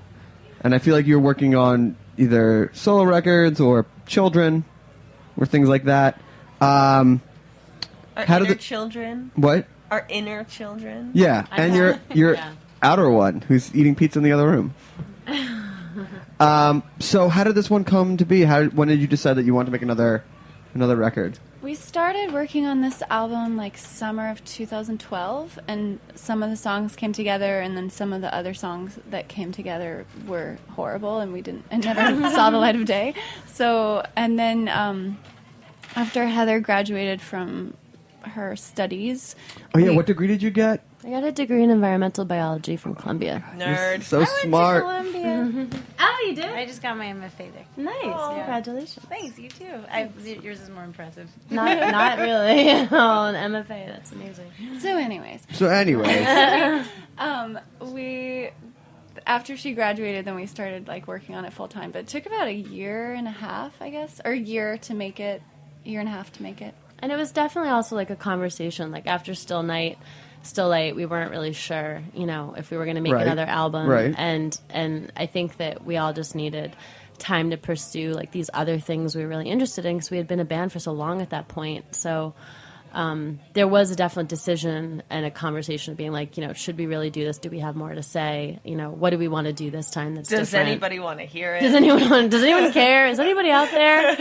and I feel like you're working on either solo records or children or things like that. Our inner children. What? Our inner children. Yeah, and your outer one who's eating pizza in the other room. So how did this one come to be? When did you decide that you wanted to make another record? We started working on this album like summer of 2012, and some of the songs came together, and then some of the other songs that came together were horrible, and never saw the light of day. So, and then after Heather graduated from her studies. Oh yeah, what degree did you get? I got a degree in environmental biology from Columbia. Nerd. So smart. Oh, you did? I just got my MFA there. Nice. Congratulations. Thanks, you too. Yours is more impressive. Not really. Oh, an MFA. That's amazing. So anyways. We after she graduated, then we started like working on it full time. But it took about a year and a half, I guess, or a year to make it. Year and a half to make it. And it was definitely also like a conversation. Like after Still Night, we weren't really sure, if we were going to make another album. Right. And I think that we all just needed time to pursue like these other things we were really interested in because we had been a band for so long at that point. So there was a definite decision and a conversation of being like, should we really do this? Do we have more to say? What do we want to do this time that's Does different? anybody want to hear it? Does anyone care? Is anybody out there?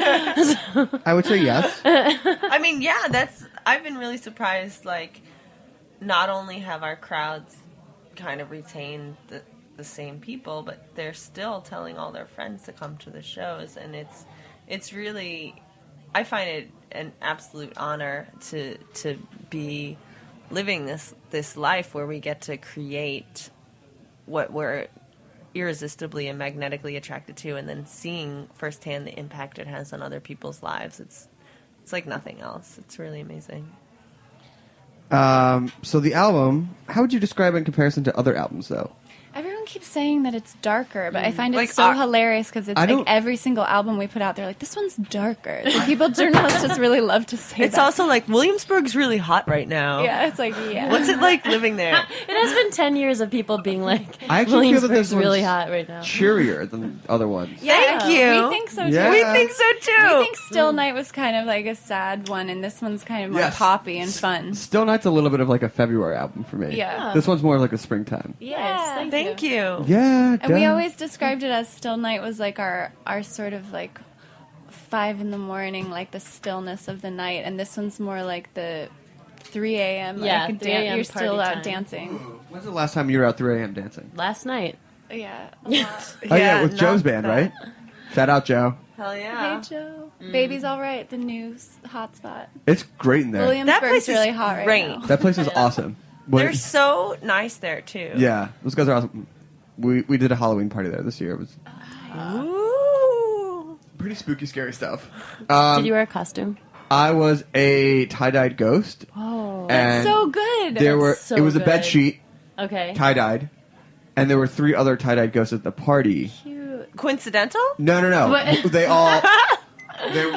I would say yes. I mean, yeah, I've been really surprised, like, not only have our crowds kind of retained the same people, but they're still telling all their friends to come to the shows, and it's really, I find it an absolute honor to be living this life where we get to create what we're irresistibly and magnetically attracted to, and then seeing firsthand the impact it has on other people's lives. It's like nothing else. It's really amazing. So the album, how would you describe it in comparison to other albums, though? Everyone keeps saying that it's darker, but I find it so hilarious because it's like every single album we put out, they're like, this one's darker. Like, journalists just really love to say It's also like, Williamsburg's really hot right now. Yeah, it's like, yeah. What's it like living there? It has been 10 years of people being like, I actually feel that this Williamsburg's really hot right now. cheerier than other ones. Yeah, Thank you. We think so, too. Yeah. We think so, too. We think Still Night was kind of like a sad one, and this one's kind of more poppy and fun. Still Night's a little bit of like a February album for me. Yeah. This one's more like a springtime. Yes, Thank you. Yeah. And we always described it as Still Night was like our sort of like 5 a.m, like the stillness of the night, and this one's more like the 3 a.m. like 3 a.m. you're still party out time. dancing. When's the last time you were out 3 a.m. dancing? Last night. Yeah. Oh yeah, with Joe's band, right? Shout out Joe. Hell yeah. Hey Joe. Baby's All Right, the new hot spot. It's great in there. Williamsburg's That place is really hot great. right now. That place is awesome. They're so nice there, too. Yeah, those guys are awesome. We did a Halloween party there this year. It was pretty spooky, scary stuff. Did you wear a costume? I was a tie-dyed ghost. Oh, and that's so good. It was a bed sheet, Okay. tie-dyed, and there were 3 other tie-dyed ghosts at the party. Cute. Coincidental? No. What? They all,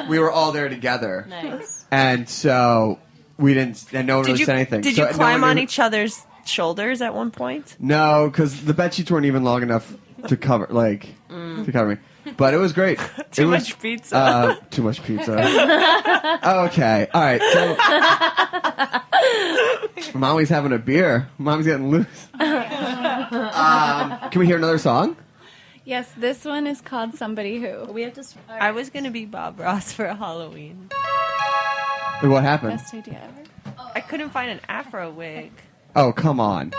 we were all there together, Nice. and so we didn't, and no one really said anything. Did So you no climb one on knew- each other's shoulders at one point? No, because the bed sheets weren't even long enough to cover, to cover me. But it was great. Too much pizza. Too much pizza. Okay, all right. So, Mommy's having a beer. Mommy's getting loose. Can we hear another song? Yes, this one is called Somebody Who. We have to. I was going to be Bob Ross for Halloween. What happened? Best idea ever. I couldn't find an afro wig. Oh, come on.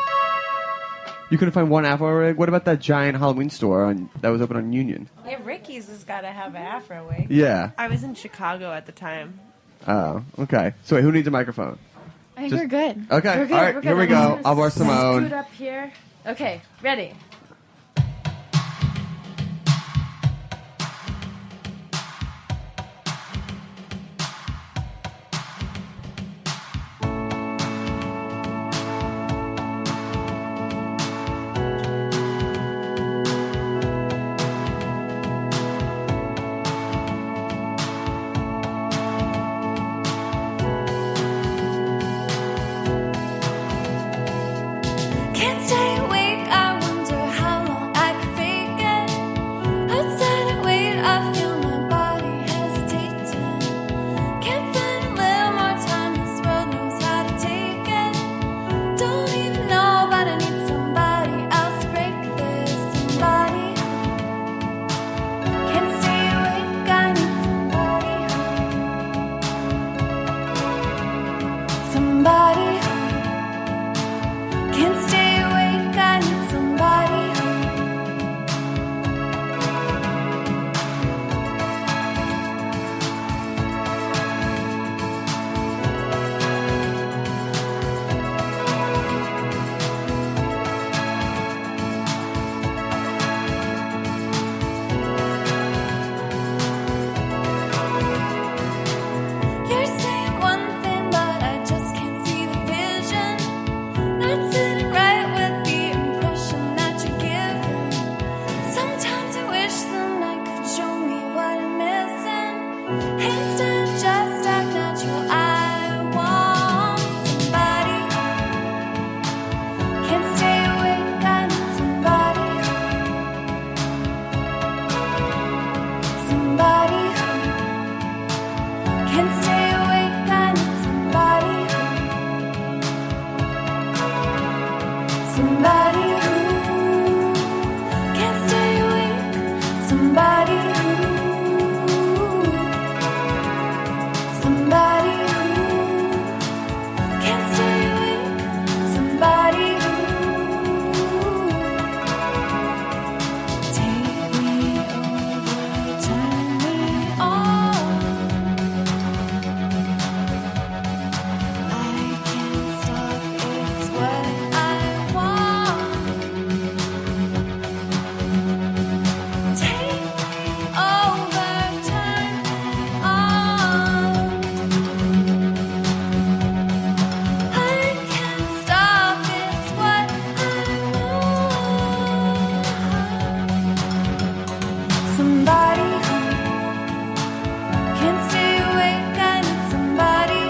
You couldn't find one afro wig? What about that giant Halloween store that was open on Union? Yeah, Ricky's has got to have an afro wig. Yeah. I was in Chicago at the time. Oh, okay. So wait, who needs a microphone? I think we're good. Okay, We're good. all right, We're here we good. go. Revoir Simone. Scoot up here. Okay, ready. Can't stay awake, I wonder how long I could fake it. Outside I wait, I feel my body hesitating. Can't find a little more time, this world knows how to take it. Don't even know, but I need somebody else to break this. Somebody can't stay awake, I need somebody. Somebody can't stay awake, I need somebody. You're saying one thing, but I just can't see the vision. Not sitting right with the impression that you're giving. Sometimes I wish the night could show me what I'm missing. Instead, just act natural. I want somebody. Can't stay awake, I need somebody. Somebody. Can't stay awake, I need somebody. Somebody who can't stay awake. Somebody who. Somebody who can't stay awake. Somebody who. Take me over, turn me on. I can't stop, it's what I want. Take me over, turn me on. I can't stop, it's what I want. Somebody can't stay awake, I need somebody.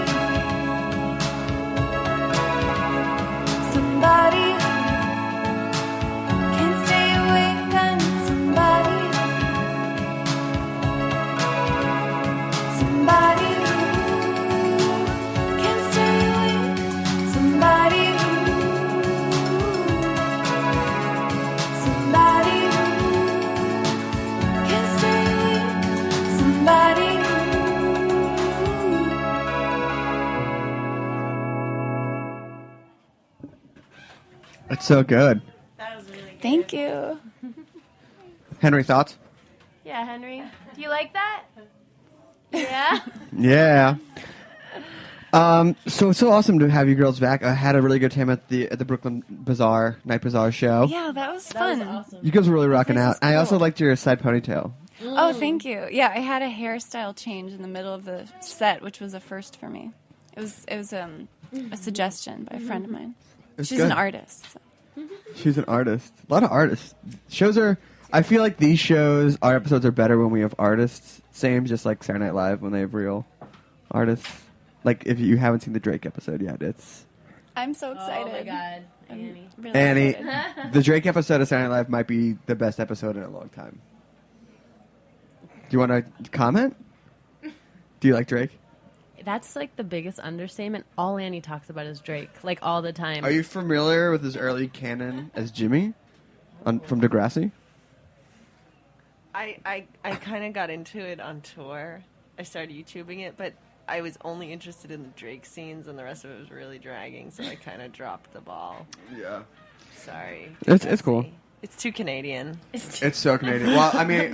Somebody can't stay awake, I need somebody. Somebody can't stay awake. Somebody can't stay awake. Somebody. It's so good. Thank you. Henry, thoughts? Yeah, Henry. Do you like that? Yeah. Yeah. So it's so awesome to have you girls back. I had a really good time at the Brooklyn Bazaar Night Bazaar show. Yeah, that was fun. awesome. You guys were really rocking This out. is I also cool. liked your side ponytail. Oh, thank you. Yeah, I had a hairstyle change in the middle of the set, which was a first for me. It was a suggestion by a friend of mine. It's She's good. an artist. So. She's an artist. A lot of artists. Shows are. I feel like these shows, our episodes are better when we have artists. Same, just like Saturday Night Live when they have real artists. Like if you haven't seen the Drake episode yet, it's. I'm so excited. Oh my god, I'm Annie. really Annie, excited. the Drake episode of Saturday Night Live might be the best episode in a long time. Do you want to comment? Do you like Drake? That's like the biggest understatement. All Annie talks about is Drake, like all the time. Are you familiar with his early canon as Jimmy from Degrassi? I kind of got into it on tour. I started YouTubing it, but I was only interested in the Drake scenes, and the rest of it was really dragging, so I kind of dropped the ball. Yeah. Sorry. It's cool. It's too Canadian. It's so Canadian. Well, I mean,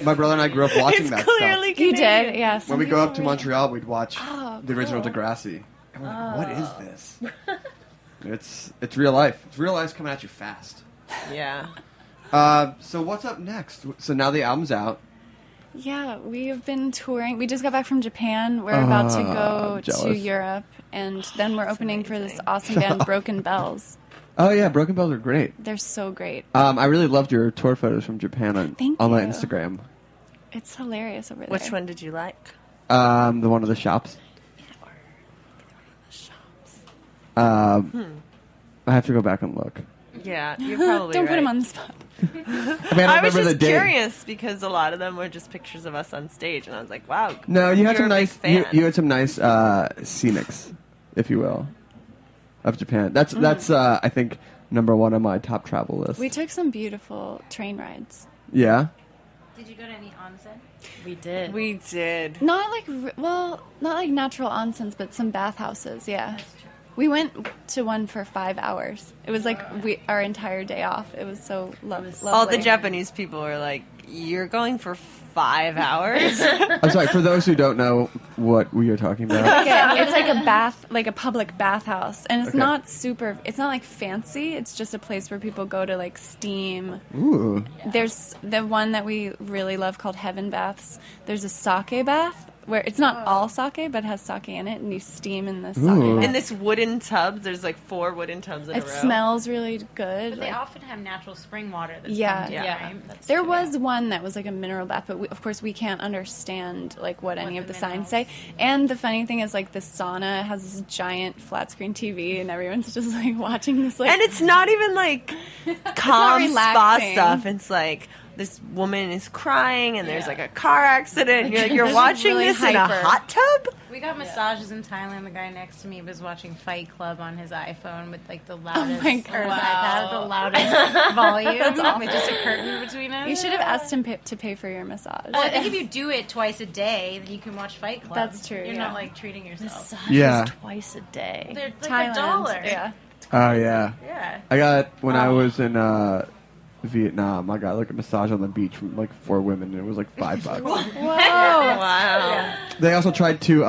my brother and I grew up watching that clearly stuff. You did, yes. When we go up to Montreal, we'd watch Oh, the original cool. Degrassi. And we're like, what is this? It's real life. It's real life's coming at you fast. Yeah. So what's up next? So now the album's out. Yeah, we have been touring. We just got back from Japan. We're about to go to jealous. Europe, and then we're opening for this awesome band, Broken Bells. Oh yeah, Broken Bells are great. They're so great. I really loved your tour photos from Japan Thank on my you. Instagram. It's hilarious over there. Which one did you like? The one of the shops. I have to go back and look. Yeah, you're probably Don't right. put him on the spot. I mean, I was remember just the day. curious because a lot of them were just pictures of us on stage, and I was like, "Wow." No, you had you're some a big nice. fan. You had some nice scenics, if you will, of Japan. That's I think number one on my top travel list. We took some beautiful train rides. Yeah. Did you go to any onsen? We did. We did. Not like natural onsens, but some bathhouses. Yeah. We went to one for 5 hours. It was like our entire day off. It was so lovely. All the Japanese people were like, "You're going for 5 hours?" I'm sorry. For those who don't know what we are talking about, Okay, it's like a public bathhouse, and it's Okay. not super. It's not like fancy. It's just a place where people go to like steam. Ooh. There's the one that we really love called Heaven Baths. There's a sake bath where it's not all sake, but has sake in it, and you steam in the sake bath. In this wooden tub, there's like 4 wooden tubs in a It row. smells really good. But they like- often have natural spring water. That's Yeah, pumped in, right? That's There was one that was like a mineral bath, but of course we can't understand like what any of the signs say. And the funny thing is, like the sauna has this giant flat screen TV, and everyone's just like watching this. Like, And it's not even like calm spa relaxing. stuff. It's like this woman is crying, and there's like a car accident. And you're watching really this in a hyper. hot tub. We got massages in Thailand. The guy next to me was watching Fight Club on his iPhone with like the loudest, my or his God. iPad, the loudest volume. That's awful. With just a curtain between us. You should have asked him to pay for your massage. Well, I think if you do it twice a day, then you can watch Fight Club. That's true, You're yeah. not like treating yourself. Massages Yeah. twice a day. They're like Thailand, $1. yeah. Oh yeah. Yeah. I got when I was in Vietnam. I got like a massage on the beach from like 4 women, and it was like $5. Whoa! Wow. They also tried to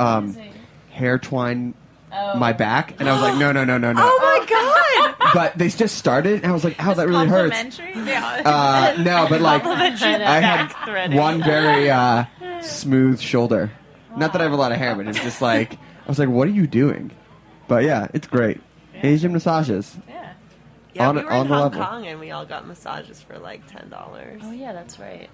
hair twine my back, and I was like, no. Oh my god! But they just started, and I was like, "Ow, that really hurts." Yeah. No, but like Complimentary I back had threading. one very smooth shoulder. Not that I have a lot of hair, but it's just like I was like, "What are you doing?" But yeah, it's great. Asian massages. Yeah, On- we were on in the Hong level. Kong, and we all got massages for like $10. Oh yeah, that's right.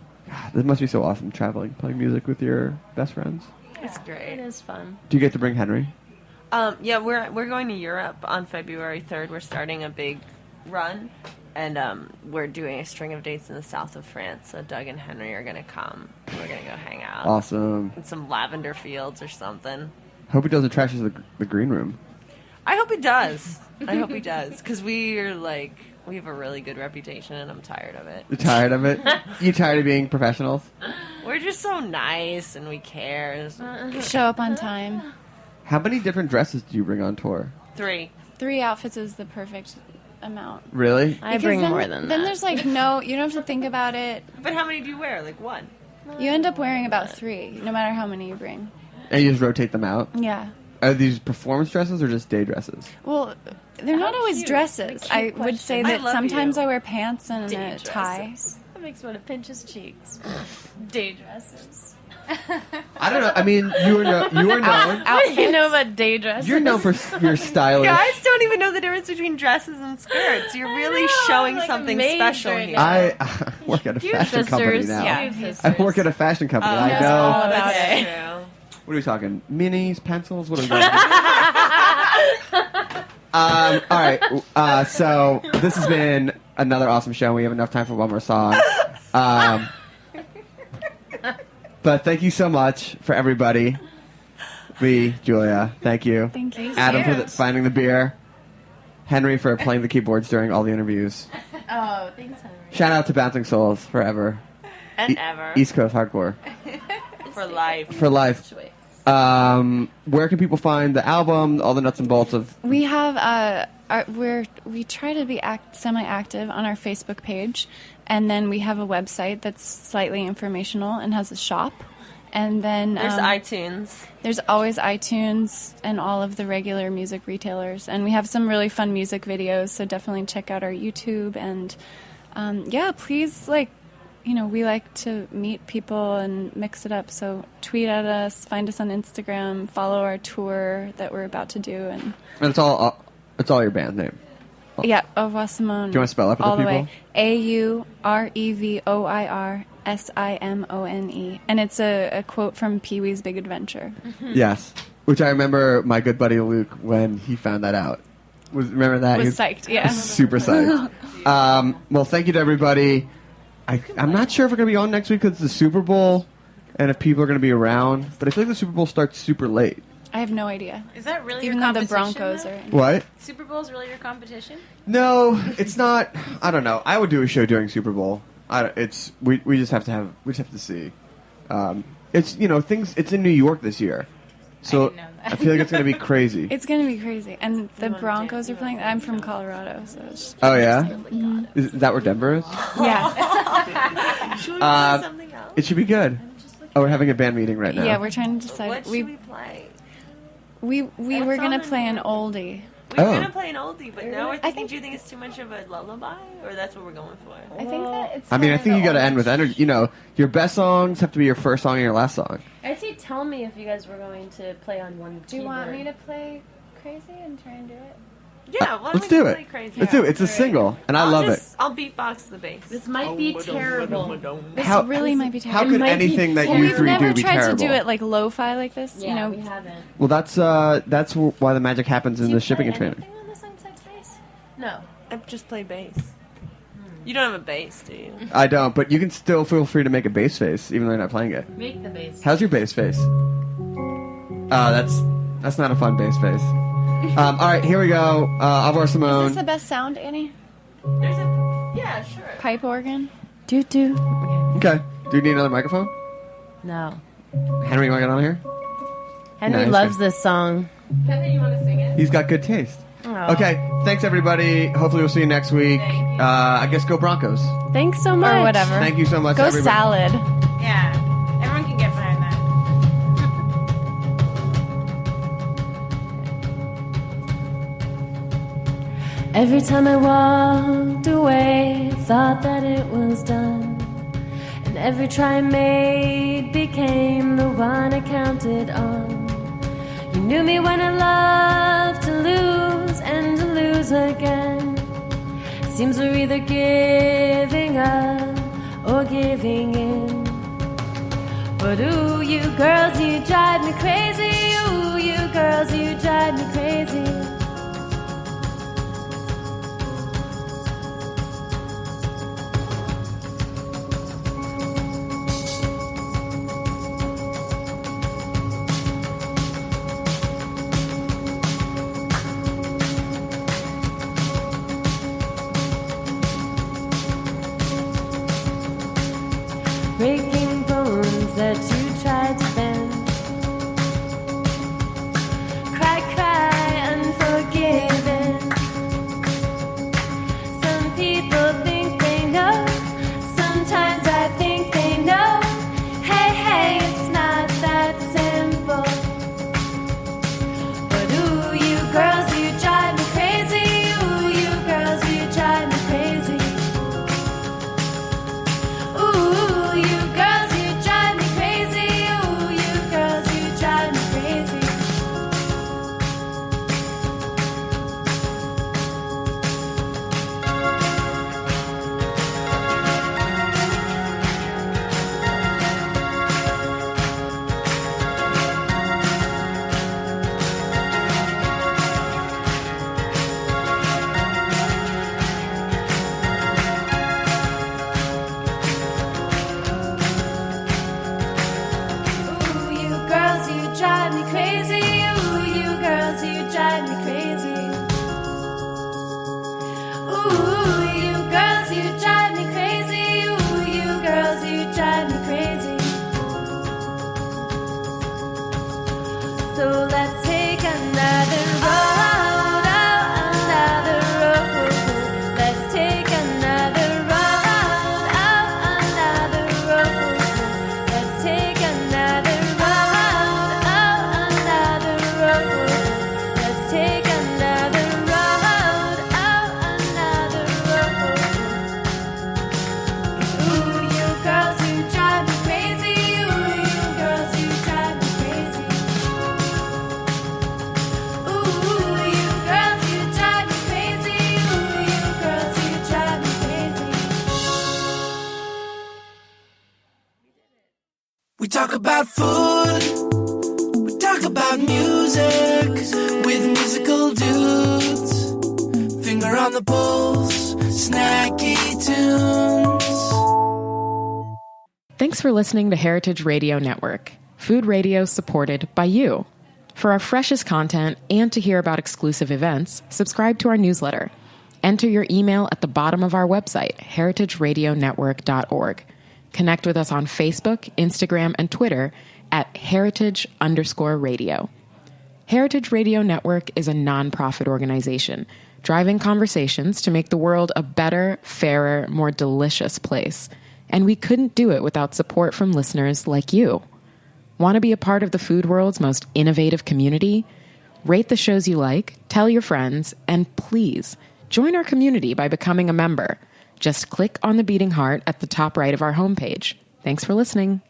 This must be so awesome traveling, playing music with your best friends. It's great. It is fun. Do you get to bring Henry? Yeah, we're going to Europe on February 3rd. We're starting a big run, and we're doing a string of dates in the south of France. So Doug and Henry are gonna come. We're gonna go hang out. Awesome. In some lavender fields or something. Hope he doesn't trash the green room. I hope he does. I hope he does, because we have a really good reputation, and I'm tired of it. You tired of it? You tired of being professionals? We're just so nice, and we care. Show up on time. How many different dresses do you bring on tour? 3. 3 outfits is the perfect amount. Really? I Because bring then- more than Then that. there's like no, you don't have to think about it. But how many do you wear? Like 1? You end up wearing about 3, no matter how many you bring. And you just rotate them out? Yeah. Are these performance dresses or just day dresses? Well, they're not always dresses. I would say I that love sometimes you. I wear pants and Day a tie. dresses. That makes me want to pinch his cheeks. Day dresses. I don't know. I mean, you are known. What do you know about day dresses? You're known for your stylish. Guys don't even know the difference between dresses and skirts. You're really showing like something amazed special right here. I work at a You have fashion company sisters. now. Yeah, you have I work at a fashion company. I knows know. all about That's it. true. What are we talking? Minis, pencils? What are we talking? All right. So this has been another awesome show. We have enough time for one more song. But thank you so much for everybody. Lee, Julia, thank you. Thank you. Adam for finding the beer. Henry for playing the keyboards during all the interviews. Oh, thanks, Henry. Shout out to Bouncing Souls forever. And ever. East Coast hardcore. For life. For life. Where can people find the album, all the nuts and bolts of? We have we try to be semi-active on our Facebook page, and then we have a website that's slightly informational and has a shop. And then there's iTunes. There's always iTunes and all of the regular music retailers, and we have some really fun music videos. So definitely check out our YouTube, and please we like to meet people and mix it up. So tweet at us, find us on Instagram, follow our tour that we're about to do, and it's all your band name. Yeah, Revoir Simone. Do you want to spell it for all the the people? way? AUREVOIR SIMONE, and it's a quote from Pee-wee's Big Adventure. Yes, which I remember my good buddy Luke when he found that out. Remember that? Was psyched, yeah. Super psyched. Well, thank you to everybody. I'm not sure if we're going to be on next week because it's the Super Bowl and if people are going to be around, but I feel like the Super Bowl starts super late. I have no idea. Is that really Even your though the competition? Broncos are What? Super Bowl is really your competition? No, it's not. I don't know. I would do a show during Super Bowl. We just have to see. It's things. It's in New York this year, so I feel like it's going to be crazy. It's going to be crazy, and the Broncos are playing. I'm from Colorado, so it's Oh yeah, Mhm. is that where Denver is? Yeah. Should we play something else? It should be good. Oh, we're having a band meeting right now. Yeah, we're trying to decide. What should we play? We were going to play an oldie. We were gonna play an oldie, but now we're thinking. Do you think it's too much of a lullaby, or that's what we're going for? I think that it's. I mean, I think you got to end with energy. Your best songs have to be your first song and your last song. I'd say tell me if you guys were going to play on one Do you want keyboard. me to play Crazy and try and do it? Yeah, why don't Let's we do play it. Crazy? Let's do it. It's a single, and I love it. I'll beatbox the bass. This might be terrible. This How- really might be how terrible. could anything that you We've three never do be tried terrible? to do it like lo-fi like this. Yeah, we haven't. Well, that's why the magic happens in the shipping container. No. I just play bass. You don't have a bass, do you? I don't, but you can still feel free to make a bass face, even though you're not playing it. Make the bass. How's your bass face? That's not a fun bass face. All right, here we go. Revoir Is Simone. this the best sound, Annie? Yeah, sure. Pipe organ. Do. Okay. Do you need another microphone? No. Henry, you want to get on here? Henry Nice. loves this song. Henry, you want to sing it? He's got good taste. Aw. Okay, thanks everybody. Hopefully we'll see you next week. I guess go Broncos. Thanks so much. Or whatever. Thank you so much, Go everybody. salad. Yeah. Everyone can get behind that. Every time I walked away, thought that it was done. And every try I made became the one I counted on. You knew me when I loved to lose and to lose again. Seems we're either giving up or giving in. But ooh, you girls, you drive me crazy. Ooh, you girls, you drive me crazy. Breaking bones that you tried to bend. Cry, cry, unforgiven. Some people think they know. Sometimes I think they know. Hey, hey, it's not that simple. But ooh, you girls, you drive me crazy. Ooh, you girls, you drive me crazy. Ooh, you girls, you drive me crazy. Ooh, you girls, you drive me crazy. Ooh, you girls, you drive me crazy. Ooh, you girls, you drive me crazy. Ooh, you girls, you drive me crazy. Ooh, you girls, you drive me crazy. talk about food, we talk about music with musical dudes. Finger on the pulse, snacky tunes. Thanks for listening to Heritage Radio Network, food radio supported by you. For our freshest content and to hear about exclusive events, subscribe to our newsletter. Enter your email at the bottom of our website, heritageradionetwork.org. Connect with us on Facebook, Instagram, and Twitter at heritage_radio. Heritage Radio Network is a nonprofit organization driving conversations to make the world a better, fairer, more delicious place. And we couldn't do it without support from listeners like you. Want to be a part of the food world's most innovative community? Rate the shows you like, tell your friends, and please join our community by becoming a member. Just click on the beating heart at the top right of our homepage. Thanks for listening.